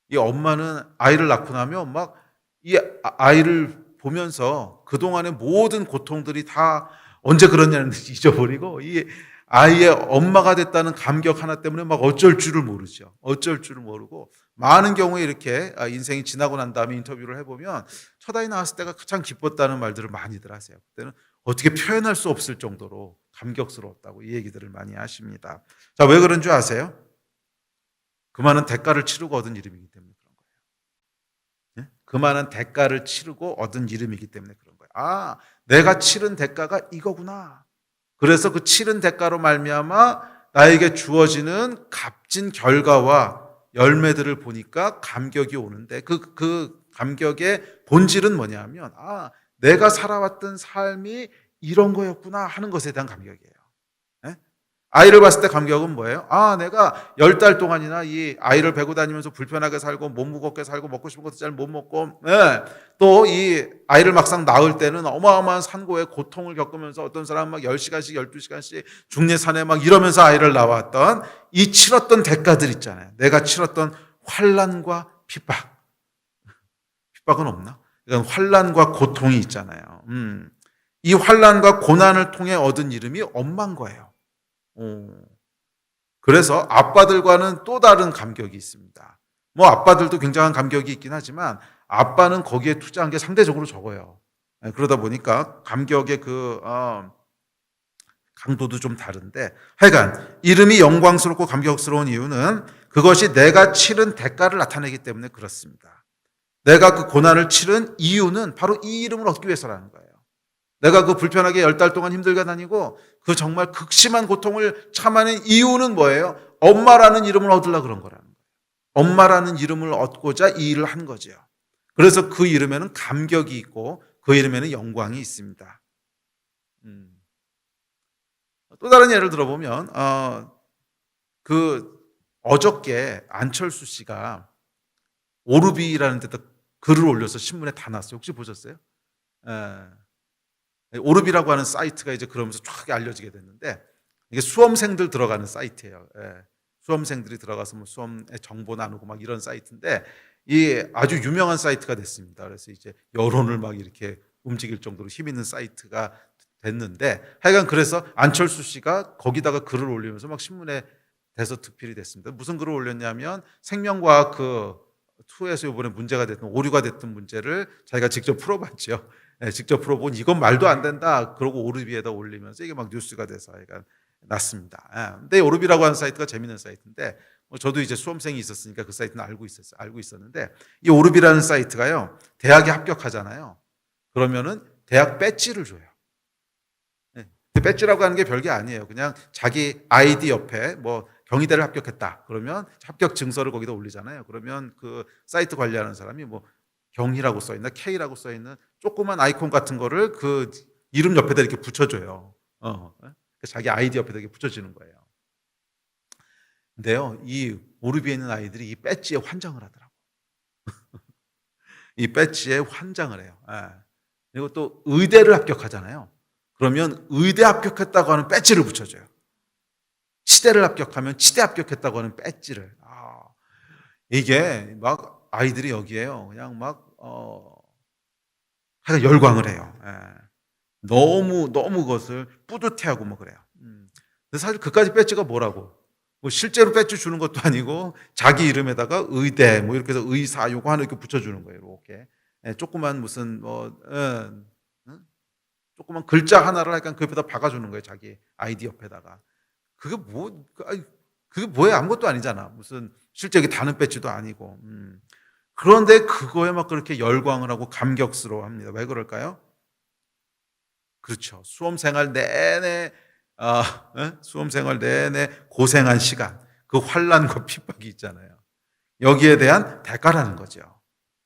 이 엄마는 아이를 낳고 나면 막 이 아이를 보면서 그동안의 모든 고통들이 다 언제 그러냐는 듯이 잊어버리고 이 아이의 엄마가 됐다는 감격 하나 때문에 막 어쩔 줄을 모르죠. 어쩔 줄을 모르고 많은 경우에 이렇게 인생이 지나고 난 다음에 인터뷰를 해보면 첫 아이 낳았을 때가 가장 기뻤다는 말들을 많이들 하세요. 그때는 어떻게 표현할 수 없을 정도로 감격스러웠다고 이 얘기들을 많이 하십니다. 자, 왜 그런 줄 아세요? 그 많은 대가를 치르고 얻은 이름이기 때문에 그런 거예요. 네? 그 많은 대가를 치르고 얻은 이름이기 때문에 그런 거예요. 아, 내가 치른 대가가 이거구나. 그래서 그 치른 대가로 말미암아 나에게 주어지는 값진 결과와 열매들을 보니까 감격이 오는데 그 감격의 본질은 뭐냐면 내가 살아왔던 삶이 이런 거였구나 하는 것에 대한 감격이에요. 네? 아이를 봤을 때 감격은 뭐예요? 내가 10달 동안이나 이 아이를 베고 다니면서 불편하게 살고 못 무겁게 살고 먹고 싶은 것도 잘 못 먹고 또 이 아이를 막상 낳을 때는 어마어마한 산고의 고통을 겪으면서 어떤 사람은 막 10시간씩 12시간씩 중내산에 막 이러면서 아이를 낳았던 이 치렀던 대가들 있잖아요. 내가 치렀던 환난과 핍박. 핍박은 없나? 이건 환난과 고통이 있잖아요. 이 환난과 고난을 통해 얻은 이름이 엄마인 거예요. 그래서 아빠들과는 또 다른 감격이 있습니다. 뭐 아빠들도 굉장한 감격이 있긴 하지만 아빠는 거기에 투자한 게 상대적으로 적어요. 그러다 보니까 감격의 강도도 좀 다른데 하여간 이름이 영광스럽고 감격스러운 이유는 그것이 내가 치른 대가를 나타내기 때문에 그렇습니다. 내가 그 고난을 치른 이유는 바로 이 이름을 얻기 위해서라는 거예요. 내가 그 불편하게 10달 동안 힘들게 다니고 그 정말 극심한 고통을 참아낸 이유는 뭐예요? 엄마라는 이름을 얻으려고 그런 거라는 거예요. 엄마라는 이름을 얻고자 이 일을 한 거죠. 그래서 그 이름에는 감격이 있고 그 이름에는 영광이 있습니다. 또 다른 예를 들어보면 그 어저께 안철수 씨가 오르비라는 데다 글을 올려서 신문에 다 났어요. 혹시 보셨어요? 오르비라고 하는 사이트가 이제 그러면서 쫙 알려지게 됐는데 이게 수험생들 들어가는 사이트예요. 수험생들이 들어가서 뭐 수험의 정보 나누고 막 이런 사이트인데 이 아주 유명한 사이트가 됐습니다. 그래서 이제 여론을 막 이렇게 움직일 정도로 힘 있는 사이트가 됐는데 하여간 그래서 안철수 씨가 거기다가 글을 올리면서 막 신문에 대서특필이 됐습니다. 무슨 글을 올렸냐면 생명과학 그 2에서 이번에 문제가 됐던 오류가 됐던 문제를 자기가 직접 풀어봤죠. 직접 풀어본 이건 말도 안 된다. 그러고 오르비에다 올리면서 이게 막 뉴스가 돼서 났습니다. 근데 오르비라고 하는 사이트가 재밌는 사이트인데 저도 이제 수험생이 있었으니까 그 사이트는 알고 있었는데 이 오르비라는 사이트가요 대학에 합격하잖아요. 그러면은 대학 배지를 줘요. 그 배지라고 하는 게 별게 아니에요. 그냥 자기 아이디 옆에 뭐 경희대를 합격했다. 그러면 합격 증서를 거기다 올리잖아요. 그러면 그 사이트 관리하는 사람이 뭐 경희라고 써 있나 K라고 써 있는 조그만 아이콘 같은 거를 그 이름 옆에다 이렇게 붙여줘요. 자기 아이디 옆에다 이렇게 붙여주는 거예요. 근데요, 이 오르비에 있는 아이들이 이 배지에 환장을 하더라고. 이 배지에 환장을 해요. 그리고 또 의대를 합격하잖아요. 그러면 의대 합격했다고 하는 배지를 붙여줘요. 치대를 합격하면 치대 합격했다고 하는 배지를. 이게 막 아이들이 여기에요. 그냥 막 하여간 열광을 해요. 너무 그것을 뿌듯해하고 뭐 그래요. 근데 사실 그까지 배지가 뭐라고? 뭐 실제로 배지 주는 것도 아니고 자기 이름에다가 의대 뭐 이렇게 해서 의사 요거 하나 이렇게 붙여주는 거예요. 이렇게 조그만 무슨 조그만 글자 하나를 약간 그 옆에다 박아주는 거예요. 자기 아이디 옆에다가. 그게 뭐, 그게 뭐예요? 아무것도 아니잖아. 무슨 실제 이게 다는 배지도 아니고. 그런데 그거에 막 그렇게 열광을 하고 감격스러워 합니다. 왜 그럴까요? 그렇죠. 수험생활 내내, 수험생활 내내 고생한 시간, 그 환란과 핍박이 있잖아요. 여기에 대한 대가라는 거죠.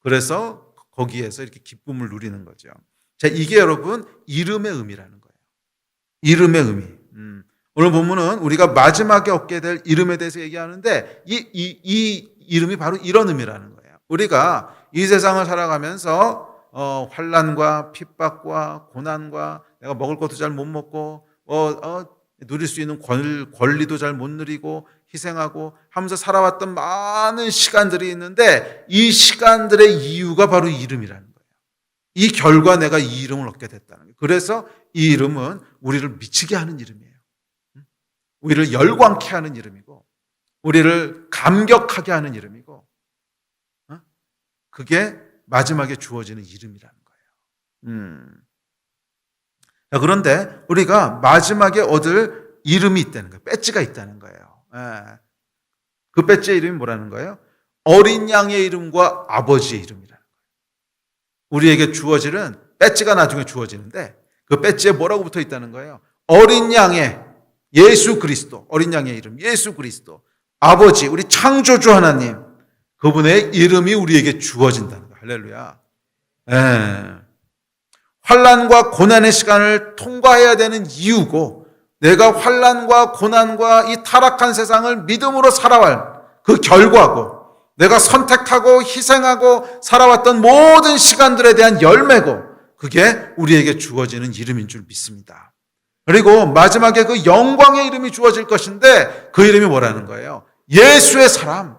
그래서 거기에서 이렇게 기쁨을 누리는 거죠. 자, 이게 여러분 이름의 의미라는 거예요. 이름의 의미. 오늘 본문은 우리가 마지막에 얻게 될 이름에 대해서 얘기하는데 이 이름이 바로 이런 의미라는 거예요. 우리가 이 세상을 살아가면서 환난과 핍박과 고난과 내가 먹을 것도 잘 못 먹고 누릴 수 있는 권리도 잘 못 누리고 희생하고 하면서 살아왔던 많은 시간들이 있는데 이 시간들의 이유가 바로 이름이라는 거예요. 이 결과 내가 이 이름을 얻게 됐다는 거예요. 그래서 이 이름은 우리를 미치게 하는 이름이에요. 우리를 열광케 하는 이름이고 우리를 감격하게 하는 이름이고 그게 마지막에 주어지는 이름이라는 거예요. 자, 그런데 우리가 마지막에 얻을 이름이 있다는 거예요. 배지가 있다는 거예요. 그 배지의 이름이 뭐라는 거예요? 어린 양의 이름과 아버지의 이름이라는 거예요. 우리에게 주어지는 배지가 나중에 주어지는데 그 배지에 뭐라고 붙어 있다는 거예요? 어린 양의 예수 그리스도, 어린 양의 이름 예수 그리스도, 아버지 우리 창조주 하나님 그분의 이름이 우리에게 주어진다는 거예요. 할렐루야. 환난과 고난의 시간을 통과해야 되는 이유고 내가 환난과 고난과 이 타락한 세상을 믿음으로 살아갈 그 결과고 내가 선택하고 희생하고 살아왔던 모든 시간들에 대한 열매고 그게 우리에게 주어지는 이름인 줄 믿습니다. 그리고 마지막에 그 영광의 이름이 주어질 것인데 그 이름이 뭐라는 거예요? 예수의 사람,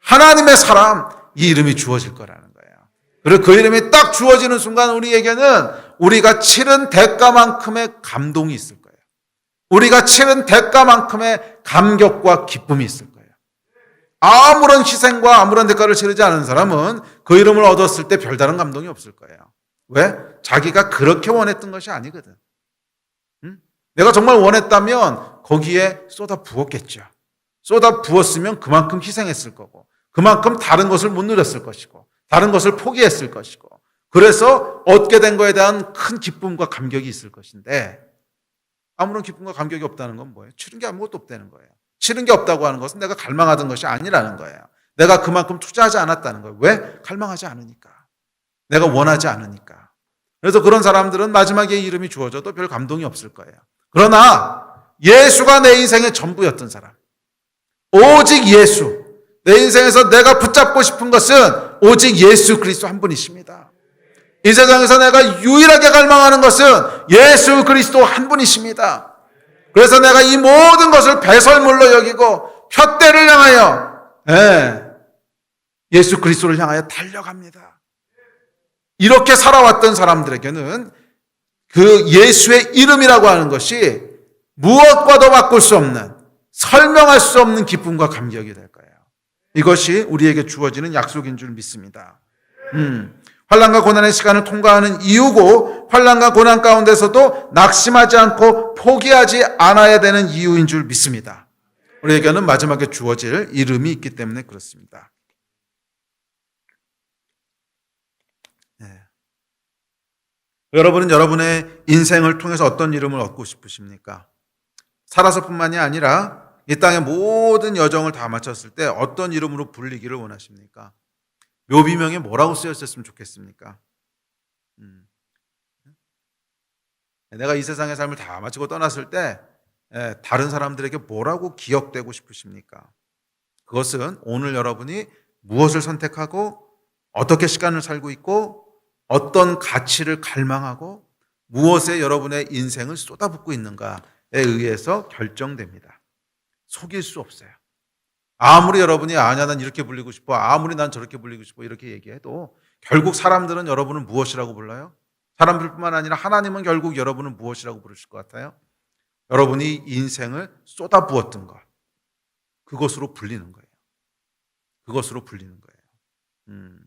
하나님의 사람, 이 이름이 주어질 거라는 거예요. 그리고 그 이름이 딱 주어지는 순간 우리에게는 우리가 치른 대가만큼의 감동이 있을 거예요. 우리가 치른 대가만큼의 감격과 기쁨이 있을 거예요. 아무런 희생과 아무런 대가를 치르지 않은 사람은 그 이름을 얻었을 때 별다른 감동이 없을 거예요. 왜? 자기가 그렇게 원했던 것이 아니거든. 내가 정말 원했다면 거기에 쏟아 부었겠죠. 쏟아 부었으면 그만큼 희생했을 거고 그만큼 다른 것을 못 누렸을 것이고 다른 것을 포기했을 것이고 그래서 얻게 된 거에 대한 큰 기쁨과 감격이 있을 것인데 아무런 기쁨과 감격이 없다는 건 뭐예요? 치른 게 아무것도 없다는 거예요. 치른 게 없다고 하는 것은 내가 갈망하던 것이 아니라는 거예요. 내가 그만큼 투자하지 않았다는 거예요. 왜? 갈망하지 않으니까. 내가 원하지 않으니까. 그래서 그런 사람들은 마지막에 이름이 주어져도 별 감동이 없을 거예요. 그러나 예수가 내 인생의 전부였던 사람, 오직 예수, 내 인생에서 내가 붙잡고 싶은 것은 오직 예수 그리스도 한 분이십니다. 이 세상에서 내가 유일하게 갈망하는 것은 예수 그리스도 한 분이십니다. 그래서 내가 이 모든 것을 배설물로 여기고 푯대를 향하여 예수 그리스도를 향하여 달려갑니다. 이렇게 살아왔던 사람들에게는 그 예수의 이름이라고 하는 것이 무엇과도 바꿀 수 없는 설명할 수 없는 기쁨과 감격이 될 거예요. 이것이 우리에게 주어지는 약속인 줄 믿습니다. 환난과 고난의 시간을 통과하는 이유고 환난과 고난 가운데서도 낙심하지 않고 포기하지 않아야 되는 이유인 줄 믿습니다. 우리에게는 마지막에 주어질 이름이 있기 때문에 그렇습니다. 여러분은 여러분의 인생을 통해서 어떤 이름을 얻고 싶으십니까? 살아서뿐만이 아니라 이 땅의 모든 여정을 다 마쳤을 때 어떤 이름으로 불리기를 원하십니까? 묘비명에 뭐라고 쓰였으면 좋겠습니까? 내가 이 세상의 삶을 다 마치고 떠났을 때 다른 사람들에게 뭐라고 기억되고 싶으십니까? 그것은 오늘 여러분이 무엇을 선택하고 어떻게 시간을 살고 있고 어떤 가치를 갈망하고 무엇에 여러분의 인생을 쏟아붓고 있는가에 의해서 결정됩니다. 속일 수 없어요. 아무리 여러분이 아니야 난 이렇게 불리고 싶어 아무리 난 저렇게 불리고 싶어 이렇게 얘기해도 결국 사람들은 여러분을 무엇이라고 불러요? 사람들뿐만 아니라 하나님은 결국 여러분을 무엇이라고 부르실 것 같아요? 여러분이 인생을 쏟아부었던 것 그것으로 불리는 거예요. 그것으로 불리는 거예요.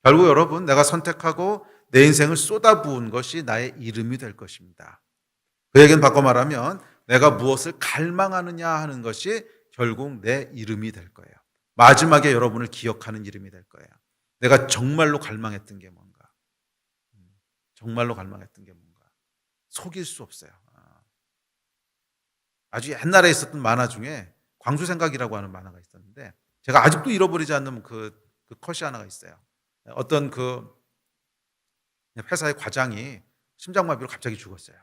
결국 여러분 내가 선택하고 내 인생을 쏟아부은 것이 나의 이름이 될 것입니다. 그 얘기는 바꿔 말하면 내가 무엇을 갈망하느냐 하는 것이 결국 내 이름이 될 거예요. 마지막에 여러분을 기억하는 이름이 될 거예요. 내가 정말로 갈망했던 게 뭔가. 정말로 갈망했던 게 뭔가. 속일 수 없어요. 아주 옛날에 있었던 만화 중에 광주생각이라고 하는 만화가 있었는데 제가 아직도 잃어버리지 않는 그 컷이 하나가 있어요. 어떤 그 회사의 과장이 심장마비로 갑자기 죽었어요.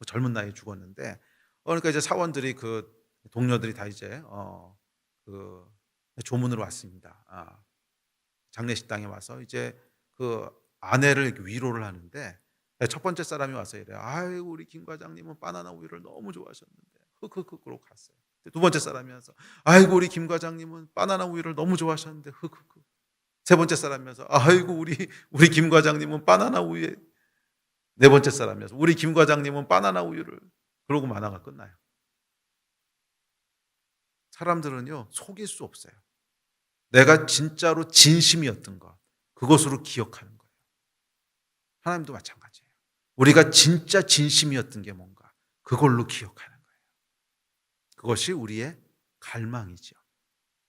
젊은 나이에 죽었는데 그러니까 이제 사원들이 그 동료들이 다 이제 그 조문으로 왔습니다. 장례식당에 와서 이제 그 아내를 이렇게 위로를 하는데 첫 번째 사람이 와서 이래요. 아이고 우리 김 과장님은 바나나 우유를 너무 좋아하셨는데 흑흑흑 그러고 갔어요. 두 번째 사람이 와서 아이고 우리 김 과장님은 바나나 우유를 너무 좋아하셨는데 흑흑흑. 세 번째 사람이어서 아이고 우리 김 과장님은 바나나 우유에 네 번째 사람이어서 우리 김 과장님은 바나나 우유를 그러고 만화가 끝나요. 사람들은요 속일 수 없어요. 내가 진짜로 진심이었던 것 그것으로 기억하는 거예요. 하나님도 마찬가지예요. 우리가 진짜 진심이었던 게 뭔가 그걸로 기억하는 거예요. 그것이 우리의 갈망이죠.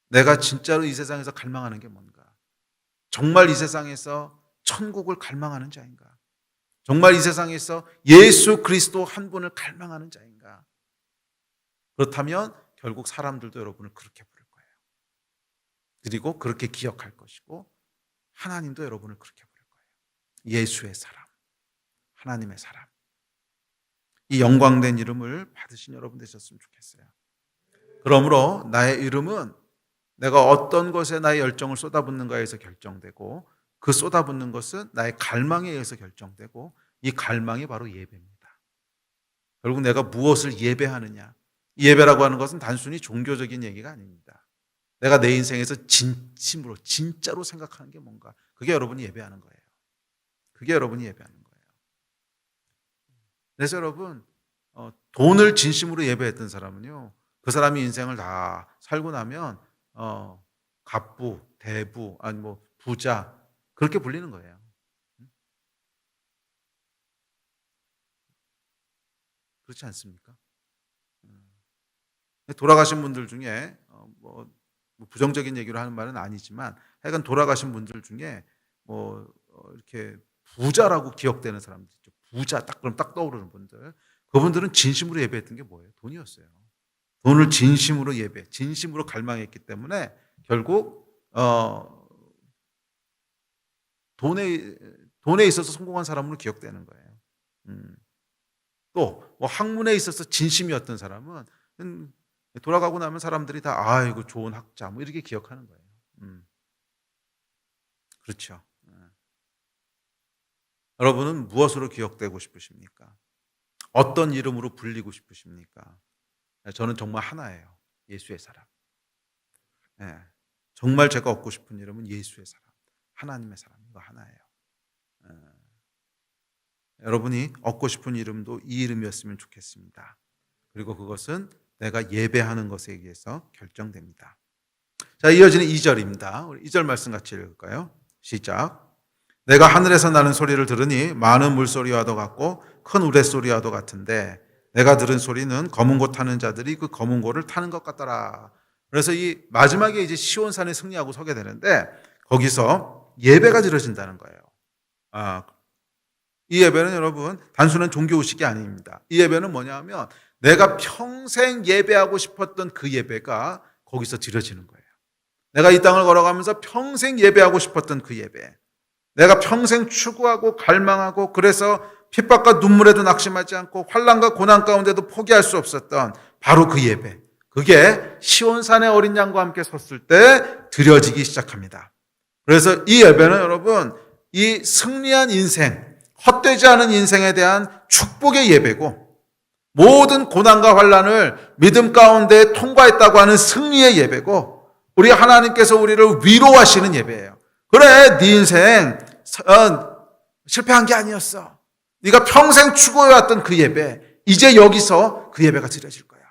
내가 진짜로 이 세상에서 갈망하는 게 뭔가 정말 이 세상에서 천국을 갈망하는 자인가? 정말 이 세상에서 예수 그리스도 한 분을 갈망하는 자인가? 그렇다면 결국 사람들도 여러분을 그렇게 부를 거예요. 그리고 그렇게 기억할 것이고 하나님도 여러분을 그렇게 부를 거예요. 예수의 사람, 하나님의 사람. 이 영광된 이름을 받으신 여러분 되셨으면 좋겠어요. 그러므로 나의 이름은 내가 어떤 것에 나의 열정을 쏟아붓는가에서 결정되고 그 쏟아붓는 것은 나의 갈망에 의해서 결정되고 이 갈망이 바로 예배입니다. 결국 내가 무엇을 예배하느냐. 이 예배라고 하는 것은 단순히 종교적인 얘기가 아닙니다. 내가 내 인생에서 진심으로 진짜로 생각하는 게 뭔가 그게 여러분이 예배하는 거예요. 그게 여러분이 예배하는 거예요. 그래서 여러분 돈을 진심으로 예배했던 사람은요 그 사람이 인생을 다 살고 나면 갑부, 대부, 아니 뭐 부자 그렇게 불리는 거예요. 그렇지 않습니까? 돌아가신 분들 중에 뭐 부정적인 얘기로 하는 말은 아니지만 하여간 돌아가신 분들 중에 뭐 이렇게 부자라고 기억되는 사람들 있죠. 부자 그럼 딱 떠오르는 분들. 그분들은 진심으로 예배했던 게 뭐예요? 돈이었어요. 돈을 진심으로 진심으로 갈망했기 때문에 결국 돈에 있어서 성공한 사람으로 기억되는 거예요. 또 뭐 학문에 있어서 진심이었던 사람은 돌아가고 나면 사람들이 다 아이고 좋은 학자 뭐 이렇게 기억하는 거예요. 그렇죠. 여러분은 무엇으로 기억되고 싶으십니까? 어떤 이름으로 불리고 싶으십니까? 저는 정말 하나예요. 예수의 사람. 정말 제가 얻고 싶은 이름은 예수의 사람. 하나님의 사람. 이거 하나예요. 여러분이 얻고 싶은 이름도 이 이름이었으면 좋겠습니다. 그리고 그것은 내가 예배하는 것에 의해서 결정됩니다. 자, 이어지는 2절입니다. 우리 2절 말씀 같이 읽을까요? 시작. 내가 하늘에서 나는 소리를 들으니 많은 물소리와도 같고 큰 우레소리와도 같은데 내가 들은 소리는 검은 고 타는 자들이 그 검은 고를 타는 것 같더라. 그래서 이 마지막에 이제 시온산에 승리하고 서게 되는데 거기서 예배가 드려진다는 거예요. 이 예배는 여러분 단순한 종교 의식이 아닙니다. 이 예배는 뭐냐면 내가 평생 예배하고 싶었던 그 예배가 거기서 드려지는 거예요. 내가 이 땅을 걸어가면서 평생 예배하고 싶었던 그 예배. 내가 평생 추구하고 갈망하고 그래서 핍박과 눈물에도 낙심하지 않고 환난과 고난 가운데도 포기할 수 없었던 바로 그 예배. 그게 시온산의 어린 양과 함께 섰을 때 드려지기 시작합니다. 그래서 이 예배는 여러분 이 승리한 인생, 헛되지 않은 인생에 대한 축복의 예배고 모든 고난과 환난을 믿음 가운데 통과했다고 하는 승리의 예배고 우리 하나님께서 우리를 위로하시는 예배예요. 그래 네 인생 실패한 게 아니었어. 네가 평생 추구해왔던 그 예배 이제 여기서 그 예배가 드려질 거야.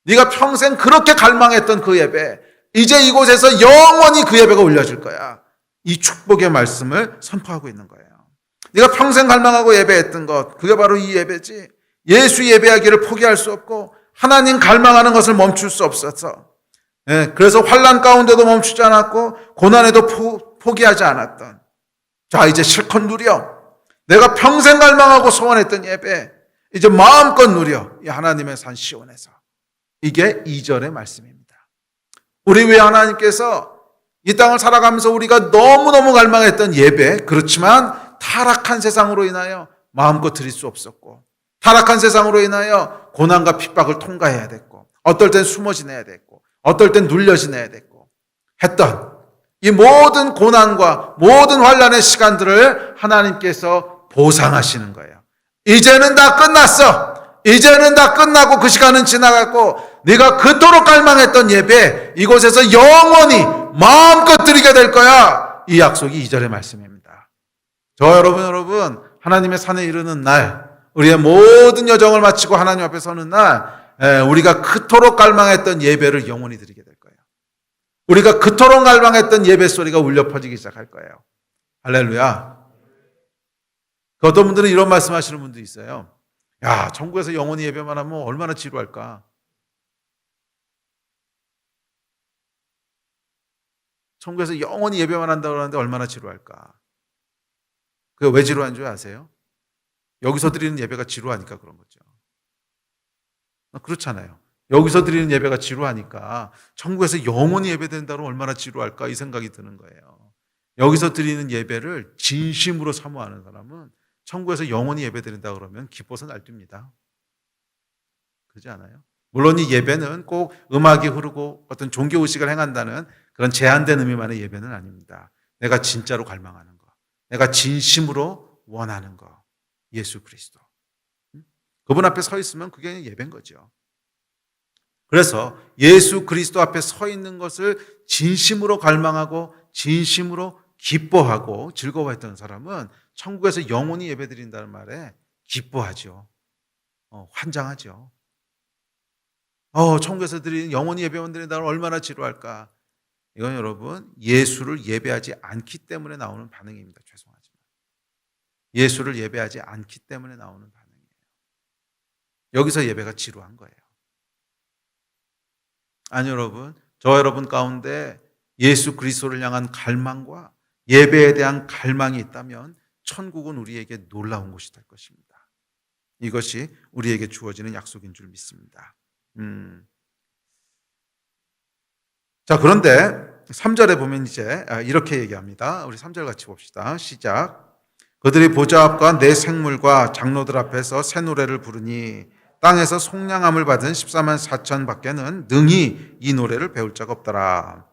네가 평생 그렇게 갈망했던 그 예배 이제 이곳에서 영원히 그 예배가 올려질 거야. 이 축복의 말씀을 선포하고 있는 거예요. 네가 평생 갈망하고 예배했던 것, 그게 바로 이 예배지. 예수 예배하기를 포기할 수 없고 하나님 갈망하는 것을 멈출 수 없었어. 그래서 환난 가운데도 멈추지 않았고 고난에도 포기하지 않았던. 자, 이제 실컷 누려. 내가 평생 갈망하고 소원했던 예배, 이제 마음껏 누려. 이 하나님의 산 시온에서. 이게 2절의 말씀입니다. 우리 왜 하나님께서 이 땅을 살아가면서 우리가 너무너무 갈망했던 예배, 그렇지만 타락한 세상으로 인하여 마음껏 드릴 수 없었고, 타락한 세상으로 인하여 고난과 핍박을 통과해야 됐고, 어떨 땐 숨어 지내야 됐고, 어떨 땐 눌려 지내야 됐고 했던 이 모든 고난과 모든 환난의 시간들을 하나님께서 보상하시는 거예요. 이제는 다 끝났어. 이제는 다 끝나고 그 시간은 지나갔고 네가 그토록 갈망했던 예배 이곳에서 영원히 마음껏 드리게 될 거야. 이 약속이 2절의 말씀입니다. 저 여러분 하나님의 산에 이르는 날, 우리의 모든 여정을 마치고 하나님 앞에 서는 날, 우리가 그토록 갈망했던 예배를 영원히 드리게 될 거예요. 우리가 그토록 갈망했던 예배 소리가 울려 퍼지기 시작할 거예요. 할렐루야. 어떤 분들은 이런 말씀하시는 분도 있어요. 야, 천국에서 영원히 예배만 하면 얼마나 지루할까? 천국에서 영원히 예배만 한다고 하는데 얼마나 지루할까? 그게 왜 지루한 줄 아세요? 여기서 드리는 예배가 지루하니까 그런 거죠. 그렇잖아요. 여기서 드리는 예배가 지루하니까 천국에서 영원히 예배된다면 얼마나 지루할까 이 생각이 드는 거예요. 여기서 드리는 예배를 진심으로 사모하는 사람은 천국에서 영원히 예배드린다 그러면 기뻐서 날뜁니다. 그렇지 않아요? 물론 이 예배는 꼭 음악이 흐르고 어떤 종교의식을 행한다는 그런 제한된 의미만의 예배는 아닙니다. 내가 진짜로 갈망하는 거, 내가 진심으로 원하는 거, 예수 그리스도. 그분 앞에 서 있으면 그게 예배인 거죠. 그래서 예수 그리스도 앞에 서 있는 것을 진심으로 갈망하고 진심으로 기뻐하고 즐거워했던 사람은 천국에서 영원히 예배드린다는 말에 기뻐하죠. 환장하죠. 천국에서 드리는 영원히 예배만 드린다면 얼마나 지루할까. 이건 여러분 예수를 예배하지 않기 때문에 나오는 반응입니다. 죄송하지만 예수를 예배하지 않기 때문에 나오는 반응이에요. 여기서 예배가 지루한 거예요. 아니 여러분, 저 여러분 가운데 예수 그리스도를 향한 갈망과 예배에 대한 갈망이 있다면 천국은 우리에게 놀라운 곳이 될 것입니다. 이것이 우리에게 주어지는 약속인 줄 믿습니다. 자, 그런데 3절에 보면 이제 이렇게 얘기합니다. 우리 3절 같이 봅시다. 시작. 그들이 보좌 앞과 내 생물과 장로들 앞에서 새 노래를 부르니 땅에서 속량함을 받은 14만 4천 밖에는 능히 이 노래를 배울 자가 없더라.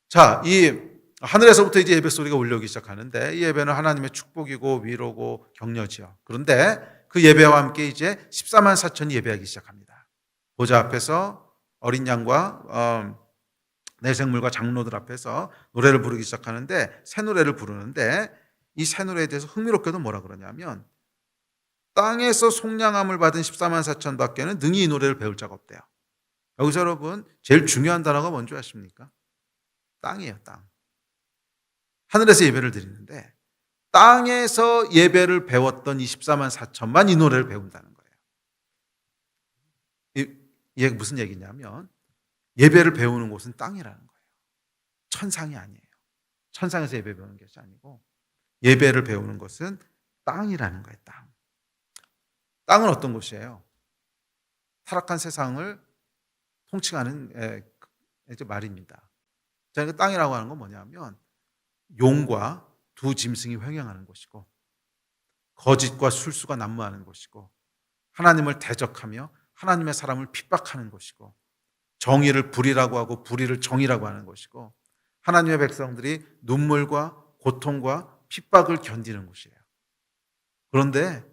자, 이 하늘에서부터 이제 예배 소리가 울려오기 시작하는데 이 예배는 하나님의 축복이고 위로고 격려지요. 그런데 그 예배와 함께 이제 14만 4천이 예배하기 시작합니다. 보좌 앞에서 어린 양과 내 생물과 장로들 앞에서 노래를 부르기 시작하는데 새 노래를 부르는데 이 새 노래에 대해서 흥미롭게도 뭐라 그러냐면 땅에서 속량함을 받은 14만 4천 밖에는 능히 이 노래를 배울 자가 없대요. 여기서 여러분 제일 중요한 단어가 뭔지 아십니까? 땅이에요. 땅. 하늘에서 예배를 드리는데 땅에서 예배를 배웠던 24만 4천만 이 노래를 배운다는 거예요. 이게 무슨 얘기냐면 예배를 배우는 곳은 땅이라는 거예요. 천상이 아니에요. 천상에서 예배 배우는 것이 아니고 예배를 배우는 것은 땅이라는 거예요. 땅. 땅은 어떤 곳이에요? 타락한 세상을 통칭하는 말입니다. 자, 그 땅이라고 하는 건 뭐냐면 용과 두 짐승이 횡행하는 곳이고 거짓과 술수가 난무하는 곳이고 하나님을 대적하며 하나님의 사람을 핍박하는 곳이고 정의를 불의라고 하고 불의를 정의라고 하는 곳이고 하나님의 백성들이 눈물과 고통과 핍박을 견디는 곳이에요. 그런데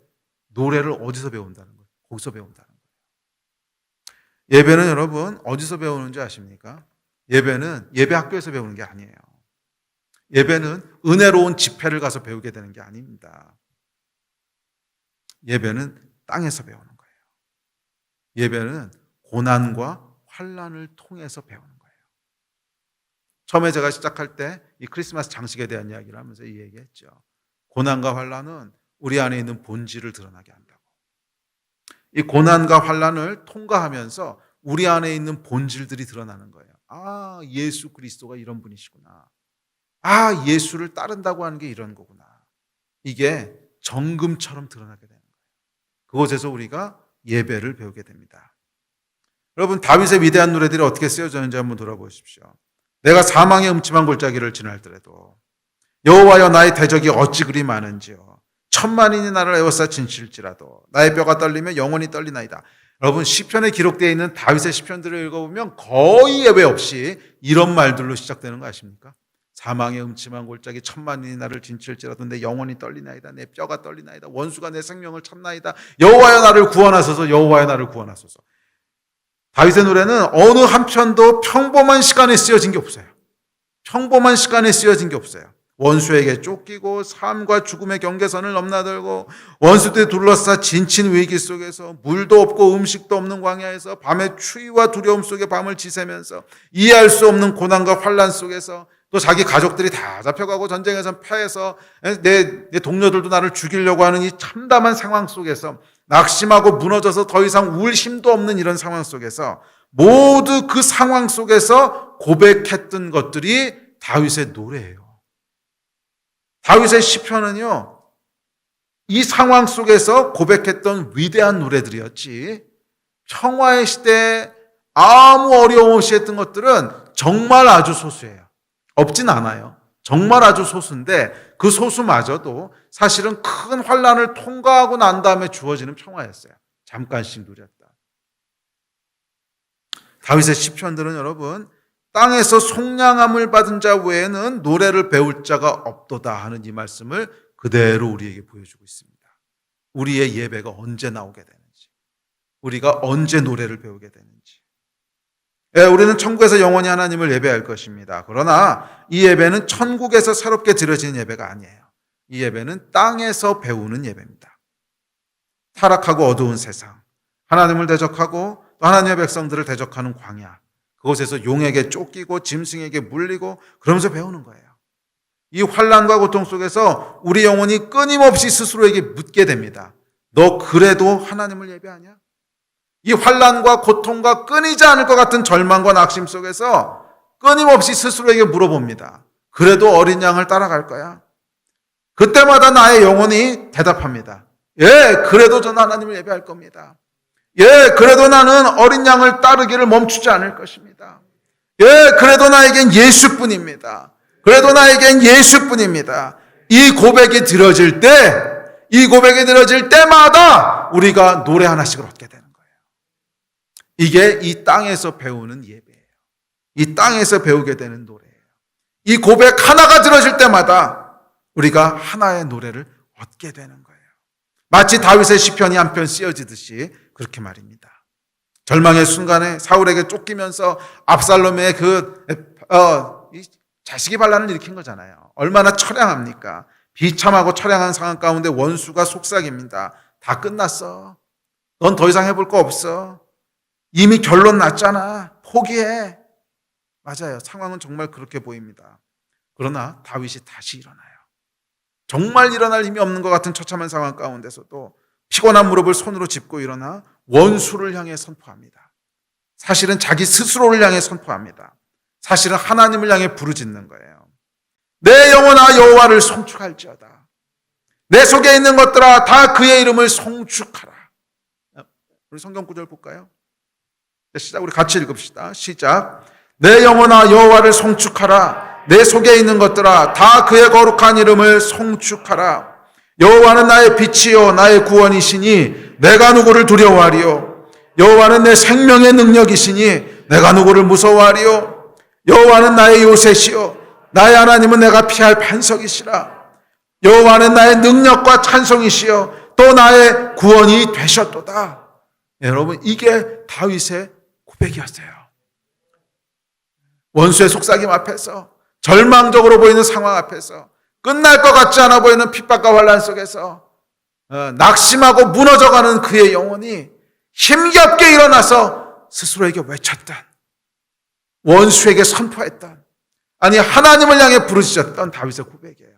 노래를 어디서 배운다는 거예요? 거기서 배운다는 거예요. 예배는 여러분 어디서 배우는지 아십니까? 예배는 예배 학교에서 배우는 게 아니에요. 예배는 은혜로운 집회를 가서 배우게 되는 게 아닙니다. 예배는 땅에서 배우는 거예요. 예배는 고난과 환난을 통해서 배우는 거예요. 처음에 제가 시작할 때 이 크리스마스 장식에 대한 이야기를 하면서 이 얘기했죠. 고난과 환난은 우리 안에 있는 본질을 드러나게 한다고. 이 고난과 환난을 통과하면서 우리 안에 있는 본질들이 드러나는 거예요. 아, 예수 그리스도가 이런 분이시구나. 아, 예수를 따른다고 하는 게 이런 거구나. 이게 정금처럼 드러나게 되는 거예요. 그곳에서 우리가 예배를 배우게 됩니다. 여러분, 다윗의 위대한 노래들이 어떻게 쓰여졌는지 한번 돌아보십시오. 내가 사망의 음침한 골짜기를 지날더라도 여호와여 나의 대적이 어찌 그리 많은지요. 천만인이 나를 에워싸 진칠지라도 나의 뼈가 떨리며 영혼이 떨리나이다. 여러분, 시편에 기록되어 있는 다윗의 시편들을 읽어보면 거의 예외 없이 이런 말들로 시작되는 거 아십니까? 사망의 음침한 골짜기 천만인이 나를 진칠지라도 내 영혼이 떨리나이다. 내 뼈가 떨리나이다. 원수가 내 생명을 찾나이다. 여호와여 나를 구원하소서. 여호와여 나를 구원하소서. 다윗의 노래는 어느 한편도 평범한 시간에 쓰여진 게 없어요. 평범한 시간에 쓰여진 게 없어요. 원수에게 쫓기고 삶과 죽음의 경계선을 넘나들고 원수들이 둘러싸 진친 위기 속에서 물도 없고 음식도 없는 광야에서 밤의 추위와 두려움 속에 밤을 지새면서 이해할 수 없는 고난과 환난 속에서 또 자기 가족들이 다 잡혀가고 전쟁에서 패해서 내 동료들도 나를 죽이려고 하는 이 참담한 상황 속에서 낙심하고 무너져서 더 이상 울 힘도 없는 이런 상황 속에서 모두 그 상황 속에서 고백했던 것들이 다윗의 노래예요. 다윗의 시편은요, 이 상황 속에서 고백했던 위대한 노래들이었지, 평화의 시대에 아무 어려움 없이 했던 것들은 정말 아주 소수예요. 없진 않아요. 정말 아주 소수인데 그 소수마저도 사실은 큰 환난을 통과하고 난 다음에 주어지는 평화였어요. 잠깐씩 누렸다. 다윗의 시편들은 여러분, 땅에서 속량함을 받은 자 외에는 노래를 배울 자가 없도다 하는 이 말씀을 그대로 우리에게 보여주고 있습니다. 우리의 예배가 언제 나오게 되는지, 우리가 언제 노래를 배우게 되는지. 우리는 천국에서 영원히 하나님을 예배할 것입니다. 그러나 이 예배는 천국에서 새롭게 드려지는 예배가 아니에요. 이 예배는 땅에서 배우는 예배입니다. 타락하고 어두운 세상, 하나님을 대적하고 또 하나님의 백성들을 대적하는 광야, 그곳에서 용에게 쫓기고 짐승에게 물리고 그러면서 배우는 거예요. 이 환난과 고통 속에서 우리 영혼이 끊임없이 스스로에게 묻게 됩니다. 너 그래도 하나님을 예배하냐? 이 환난과 고통과 끊이지 않을 것 같은 절망과 낙심 속에서 끊임없이 스스로에게 물어봅니다. 그래도 어린 양을 따라갈 거야? 그때마다 나의 영혼이 대답합니다. 예, 그래도 저는 하나님을 예배할 겁니다. 예, 그래도 나는 어린 양을 따르기를 멈추지 않을 것입니다. 예, 그래도 나에겐 예수뿐입니다. 그래도 나에겐 예수뿐입니다. 이 고백이 들어질 때마다 우리가 노래 하나씩을 얻게 되는 거예요. 이게 이 땅에서 배우는 예배예요. 이 땅에서 배우게 되는 노래예요. 이 고백 하나가 들어질 때마다 우리가 하나의 노래를 얻게 되는 거예요. 마치 다윗의 시편이 한 편 쓰여지듯이 그렇게 말입니다. 절망의 순간에 사울에게 쫓기면서 압살롬의 자식이 반란을 일으킨 거잖아요. 얼마나 처량합니까? 비참하고 처량한 상황 가운데 원수가 속삭입니다. 다 끝났어. 넌 더 이상 해볼 거 없어. 이미 결론 났잖아. 포기해. 맞아요. 상황은 정말 그렇게 보입니다. 그러나 다윗이 다시 일어나요. 정말 일어날 힘이 없는 것 같은 처참한 상황 가운데서도 피곤한 무릎을 손으로 짚고 일어나 원수를 향해 선포합니다. 사실은 자기 스스로를 향해 선포합니다. 사실은 하나님을 향해 부르짖는 거예요. 내 영혼아 여호와를 송축할지어다. 내 속에 있는 것들아 다 그의 이름을 송축하라. 우리 성경 구절 볼까요? 시작. 우리 같이 읽읍시다. 시작. 내 영혼아 여호와를 송축하라. 내 속에 있는 것들아 다 그의 거룩한 이름을 송축하라. 여호와는 나의 빛이요 나의 구원이시니 내가 누구를 두려워하리요. 여호와는 내 생명의 능력이시니 내가 누구를 무서워하리요. 여호와는 나의 요새시요 나의 하나님은 내가 피할 반석이시라. 여호와는 나의 능력과 찬송이시요 또 나의 구원이 되셨도다. 여러분, 이게 다윗의 고백이었어요. 원수의 속삭임 앞에서, 절망적으로 보이는 상황 앞에서, 끝날 것 같지 않아 보이는 핍박과 환난 속에서 낙심하고 무너져가는 그의 영혼이 힘겹게 일어나서 스스로에게 외쳤던, 원수에게 선포했던, 아니 하나님을 향해 부르짖었던 다윗의 고백이에요.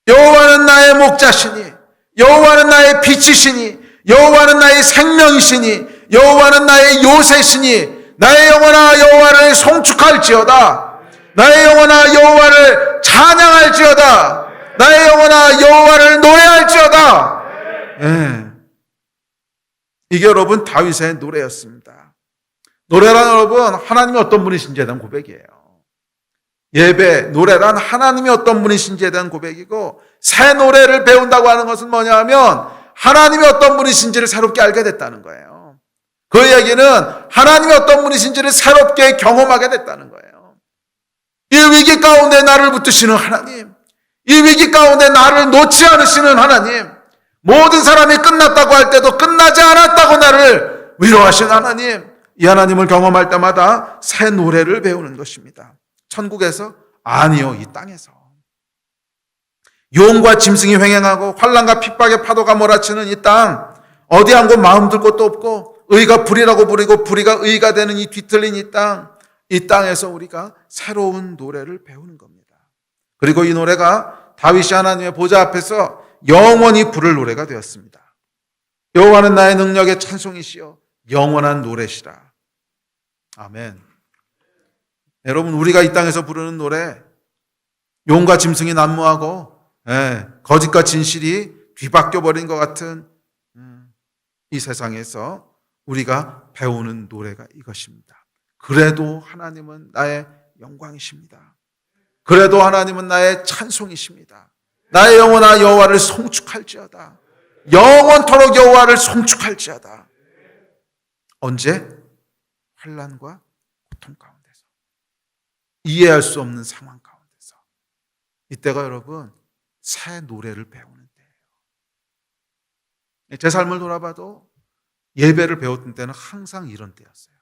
여호와는 나의 목자시니, 여호와는 나의 빛이시니, 여호와는 나의 생명이시니, 여호와는 나의 요새시니, 나의 영혼아 여호와를 송축할지어다. 나의 영혼아 여호와를 찬양할지어다. 나의 영혼아 여호와를 노래할지어다. 예. 이게 여러분 다윗의 노래였습니다. 노래란 여러분 하나님이 어떤 분이신지에 대한 고백이에요. 예배, 노래란 하나님이 어떤 분이신지에 대한 고백이고, 새 노래를 배운다고 하는 것은 뭐냐 하면 하나님이 어떤 분이신지를 새롭게 알게 됐다는 거예요. 그 얘기는 하나님이 어떤 분이신지를 새롭게 경험하게 됐다는 거예요. 이 위기 가운데 나를 붙드시는 하나님, 이 위기 가운데 나를 놓지 않으시는 하나님, 모든 사람이 끝났다고 할 때도 끝나지 않았다고 나를 위로하신 하나님, 이 하나님을 경험할 때마다 새 노래를 배우는 것입니다. 천국에서? 아니요, 이 땅에서. 용과 짐승이 횡행하고 환난과 핍박의 파도가 몰아치는 이 땅, 어디 한 곳 마음 둘 곳도 없고 의가 불이라고 부리고 불의가 의가 되는 이 뒤틀린 이 땅, 이 땅에서 우리가 새로운 노래를 배우는 겁니다. 그리고 이 노래가 다윗이 하나님의 보좌 앞에서 영원히 부를 노래가 되었습니다. 여호와는 나의 능력의 찬송이시여 영원한 노래시라. 아멘. 여러분, 우리가 이 땅에서 부르는 노래, 용과 짐승이 난무하고 거짓과 진실이 뒤바뀌어 버린 것 같은 이 세상에서 우리가 배우는 노래가 이것입니다. 그래도 하나님은 나의 영광이십니다. 그래도 하나님은 나의 찬송이십니다. 나의 영혼아 여호와를 송축할지어다. 영원토록 여호와를 송축할지어다. 언제? 환난과 고통 가운데서, 이해할 수 없는 상황 가운데서. 이때가 여러분 새 노래를 배우는 때예요. 제 삶을 돌아봐도 예배를 배웠던 때는 항상 이런 때였어요.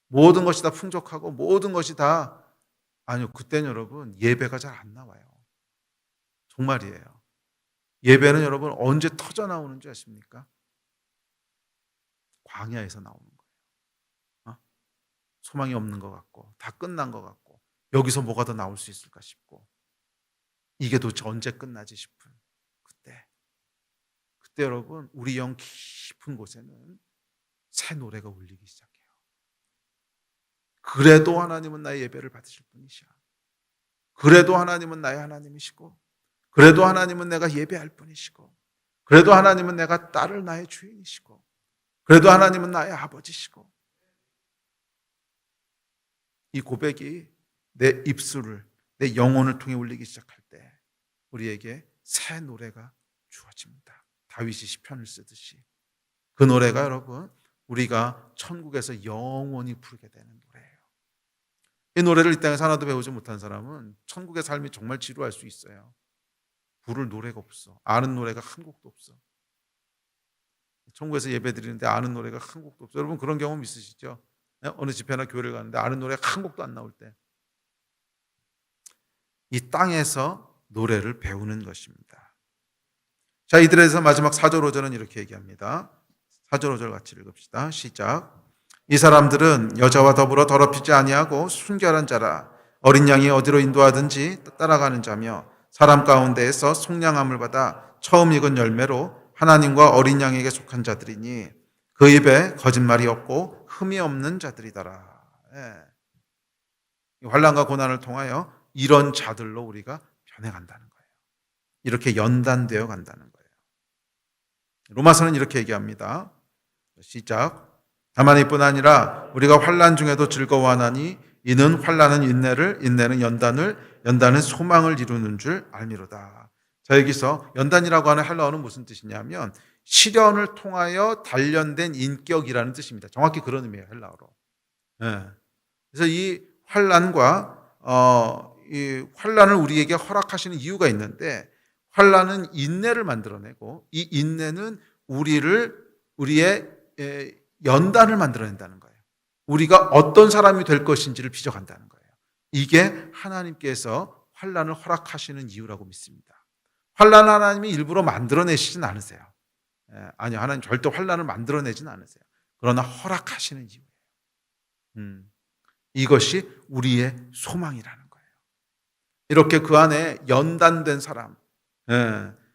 모든 것이 다 풍족하고 모든 것이 다, 아니요, 그때는 여러분 예배가 잘 안 나와요. 정말이에요. 예배는 여러분 언제 터져 나오는 줄 아십니까? 광야에서 나오는 거예요. 소망이 없는 것 같고 다 끝난 것 같고 여기서 뭐가 더 나올 수 있을까 싶고, 이게 도대체 언제 끝나지 싶은 그때 여러분 우리 영 깊은 곳에는 새 노래가 울리기 시작해요. 그래도 하나님은 나의 예배를 받으실 분이시야. 그래도 하나님은 나의 하나님이시고, 그래도 하나님은 내가 예배할 분이시고, 그래도 하나님은 내가 딸을 나의 주인이시고, 그래도 하나님은 나의 아버지시고. 이 고백이 내 입술을, 내 영혼을 통해 울리기 시작할 때 우리에게 새 노래가 주어집니다. 다윗이 시편을 쓰듯이. 그 노래가 여러분 우리가 천국에서 영원히 부르게 되는 노래예요. 이 노래를 이 땅에서 하나도 배우지 못한 사람은 천국의 삶이 정말 지루할 수 있어요. 부를 노래가 없어. 아는 노래가 한 곡도 없어. 천국에서 예배 드리는데 아는 노래가 한 곡도 없어. 여러분 그런 경험 있으시죠? 어느 집회나 교회를 가는데 아는 노래가 한 곡도 안 나올 때. 이 땅에서 노래를 배우는 것입니다. 자, 이들에서 마지막 4절 5절은 이렇게 얘기합니다. 4절 5절 같이 읽읍시다. 시작. 이 사람들은 여자와 더불어 더럽히지 아니하고 순결한 자라. 어린 양이 어디로 인도하든지 따라가는 자며 사람 가운데에서 속량함을 받아 처음 익은 열매로 하나님과 어린 양에게 속한 자들이니 그 입에 거짓말이 없고 흠이 없는 자들이더라. 환난과 고난을 통하여 이런 자들로 우리가 변해간다는 거예요. 이렇게 연단되어 간다는 거예요. 로마서는 이렇게 얘기합니다. 시작. 다만 이뿐 아니라 우리가 환난 중에도 즐거워하나니 이는 환난은 인내를, 인내는 연단을, 연단은 소망을 이루는 줄 알미로다. 자, 여기서 연단이라고 하는 헬라어는 무슨 뜻이냐면 시련을 통하여 단련된 인격이라는 뜻입니다. 정확히 그런 의미예요, 헬라어로. 그래서 이 환난과 이 환난을 우리에게 허락하시는 이유가 있는데, 환난은 인내를 만들어내고 이 인내는 우리의 연단을 만들어낸다는 거예요. 우리가 어떤 사람이 될 것인지를 빚어간다는 거예요. 이게 하나님께서 환난을 허락하시는 이유라고 믿습니다. 환난을 하나님이 일부러 만들어내시진 않으세요. 아니요, 하나님 절대 환난을 만들어내진 않으세요. 그러나 허락하시는 이유예요. 이것이 우리의 소망이라는 거예요. 이렇게 그 안에 연단된 사람,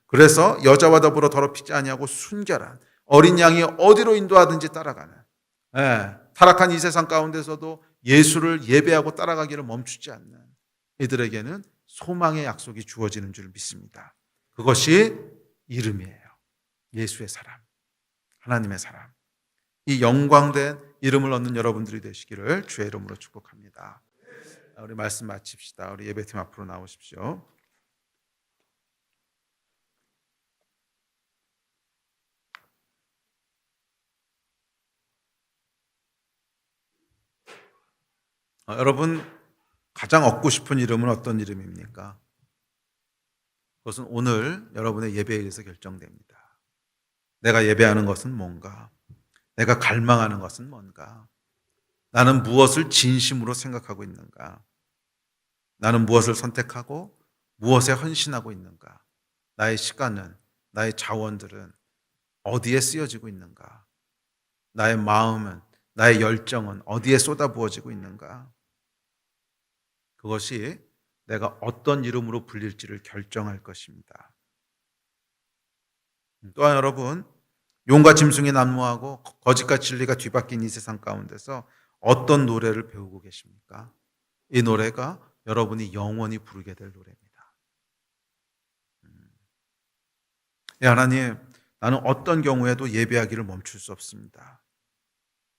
그래서 여자와 더불어 더럽히지 아니하고 순결한 어린 양이 어디로 인도하든지 따라가는, 타락한 이 세상 가운데서도 예수를 예배하고 따라가기를 멈추지 않는 이들에게는 소망의 약속이 주어지는 줄 믿습니다. 그것이 이름이에요. 예수의 사람, 하나님의 사람. 이 영광된 이름을 얻는 여러분들이 되시기를 주의 이름으로 축복합니다. 우리 말씀 마칩시다. 우리 예배팀 앞으로 나오십시오. 여러분, 가장 얻고 싶은 이름은 어떤 이름입니까? 그것은 오늘 여러분의 예배에서 결정됩니다. 내가 예배하는 것은 뭔가? 내가 갈망하는 것은 뭔가? 나는 무엇을 진심으로 생각하고 있는가? 나는 무엇을 선택하고 무엇에 헌신하고 있는가? 나의 시간은, 나의 자원들은 어디에 쓰여지고 있는가? 나의 마음은, 나의 열정은 어디에 쏟아부어지고 있는가? 그것이 내가 어떤 이름으로 불릴지를 결정할 것입니다. 또한 여러분, 용과 짐승이 난무하고 거짓과 진리가 뒤바뀐 이 세상 가운데서 어떤 노래를 배우고 계십니까? 이 노래가 여러분이 영원히 부르게 될 노래입니다. 하나님, 나는 어떤 경우에도 예배하기를 멈출 수 없습니다.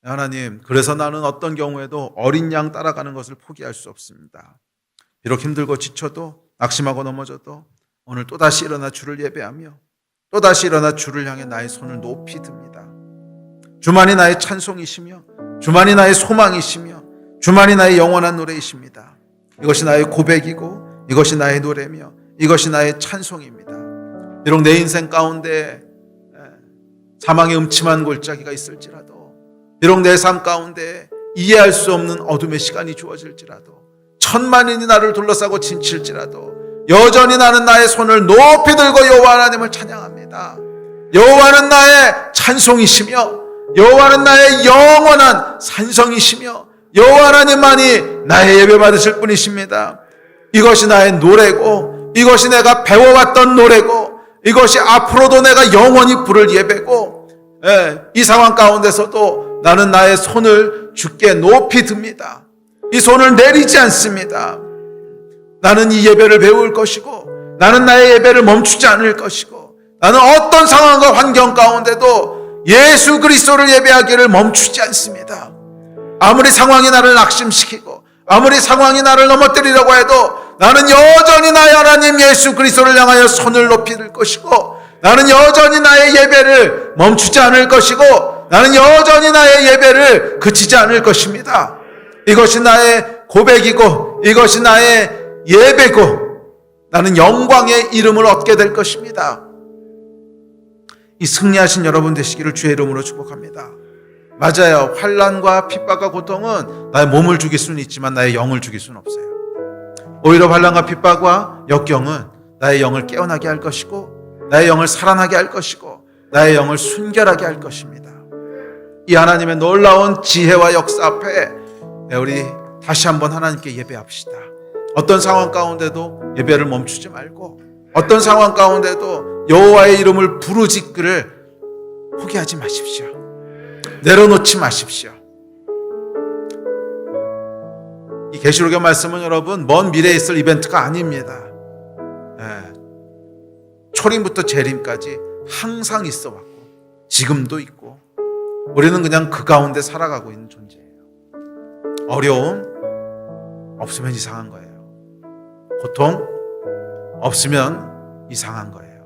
하나님, 그래서 나는 어떤 경우에도 어린 양 따라가는 것을 포기할 수 없습니다. 비록 힘들고 지쳐도, 낙심하고 넘어져도 오늘 또다시 일어나 주를 예배하며 또다시 일어나 주를 향해 나의 손을 높이 듭니다. 주만이 나의 찬송이시며 주만이 나의 소망이시며 주만이 나의 영원한 노래이십니다. 이것이 나의 고백이고 이것이 나의 노래며 이것이 나의 찬송입니다. 비록 내 인생 가운데 사망의 음침한 골짜기가 있을지라도, 비록 내 삶 가운데 이해할 수 없는 어둠의 시간이 주어질지라도, 천만인이 나를 둘러싸고 진칠지라도 여전히 나는 나의 손을 높이 들고 여호와 하나님을 찬양합니다. 여호와는 나의 찬송이시며 여호와는 나의 영원한 산성이시며 여호와 하나님만이 나의 예배 받으실 분이십니다. 이것이 나의 노래고 이것이 내가 배워왔던 노래고 이것이 앞으로도 내가 영원히 부를 예배고, 이 상황 가운데서도 나는 나의 손을 주께 높이 듭니다. 이 손을 내리지 않습니다. 나는 이 예배를 배울 것이고 나는 나의 예배를 멈추지 않을 것이고 나는 어떤 상황과 환경 가운데도 예수 그리스도를 예배하기를 멈추지 않습니다. 아무리 상황이 나를 낙심시키고 아무리 상황이 나를 넘어뜨리려고 해도 나는 여전히 나의 하나님 예수 그리스도를 향하여 손을 높이 들 것이고 나는 여전히 나의 예배를 멈추지 않을 것이고 나는 여전히 나의 예배를 그치지 않을 것입니다. 이것이 나의 고백이고 이것이 나의 예배고 나는 영광의 이름을 얻게 될 것입니다. 이 승리하신 여러분 되시기를 주의 이름으로 축복합니다. 맞아요. 환난과 핍박과 고통은 나의 몸을 죽일 수는 있지만 나의 영을 죽일 수는 없어요. 오히려 환난과 핍박과 역경은 나의 영을 깨어나게 할 것이고 나의 영을 살아나게 할 것이고 나의 영을 순결하게 할 것입니다. 이 하나님의 놀라운 지혜와 역사 앞에 우리 다시 한번 하나님께 예배합시다. 어떤 상황 가운데도 예배를 멈추지 말고 어떤 상황 가운데도 여호와의 이름을 부르짖기를 포기하지 마십시오. 내려놓지 마십시오. 이 계시록의 말씀은 여러분 먼 미래에 있을 이벤트가 아닙니다. 초림부터 재림까지 항상 있어 왔고 지금도 있고 우리는 그냥 그 가운데 살아가고 있는 존재예요. 어려움 없으면 이상한 거예요. 고통 없으면 이상한 거예요.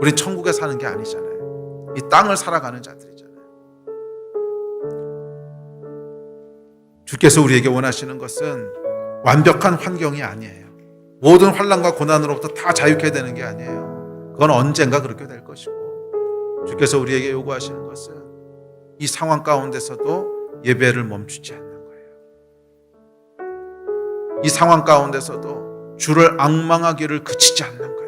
우린 천국에 사는 게 아니잖아요. 이 땅을 살아가는 자들이잖아요. 주께서 우리에게 원하시는 것은 완벽한 환경이 아니에요. 모든 환난과 고난으로부터 다 자유케 되는 게 아니에요. 그건 언젠가 그렇게 될 것이고, 주께서 우리에게 요구하시는 것은 이 상황 가운데서도 예배를 멈추지 않는 거예요. 이 상황 가운데서도 주를 앙망하기를 그치지 않는 거예요.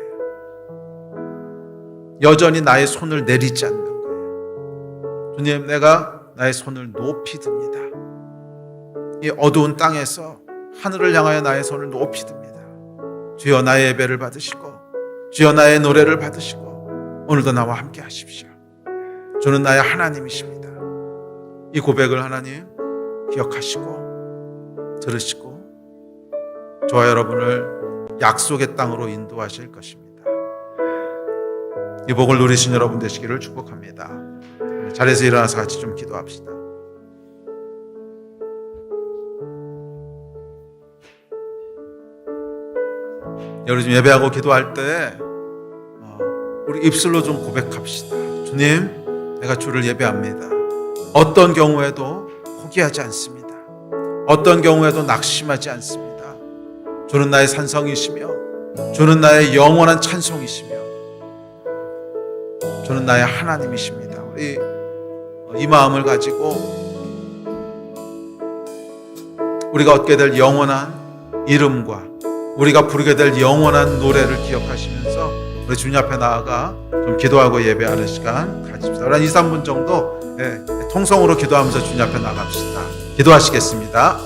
여전히 나의 손을 내리지 않는 거예요. 주님, 내가 나의 손을 높이 듭니다. 이 어두운 땅에서 하늘을 향하여 나의 손을 높이 듭니다. 주여 나의 예배를 받으시고 주여 나의 노래를 받으시고 오늘도 나와 함께 하십시오. 주는 나의 하나님이십니다. 이 고백을 하나님 기억하시고 들으시고 저와 여러분을 약속의 땅으로 인도하실 것입니다. 이 복을 누리신 여러분 되시기를 축복합니다. 자리에서 일어나서 같이 좀 기도합시다. 여러분 좀 예배하고 기도할 때 우리 입술로 좀 고백합시다. 주님, 내가 주를 예배합니다. 어떤 경우에도 포기하지 않습니다. 어떤 경우에도 낙심하지 않습니다. 주는 나의 산성이시며 주는 나의 영원한 찬송이시며 주는 나의 하나님이십니다. 우리 이 마음을 가지고 우리가 얻게 될 영원한 이름과 우리가 부르게 될 영원한 노래를 기억하시면서 우리 주님 앞에 나아가 좀 기도하고 예배하는 시간 가집시다. 한 2, 3분 정도 통성으로 기도하면서 주님 앞에 나갑시다. 기도하시겠습니다.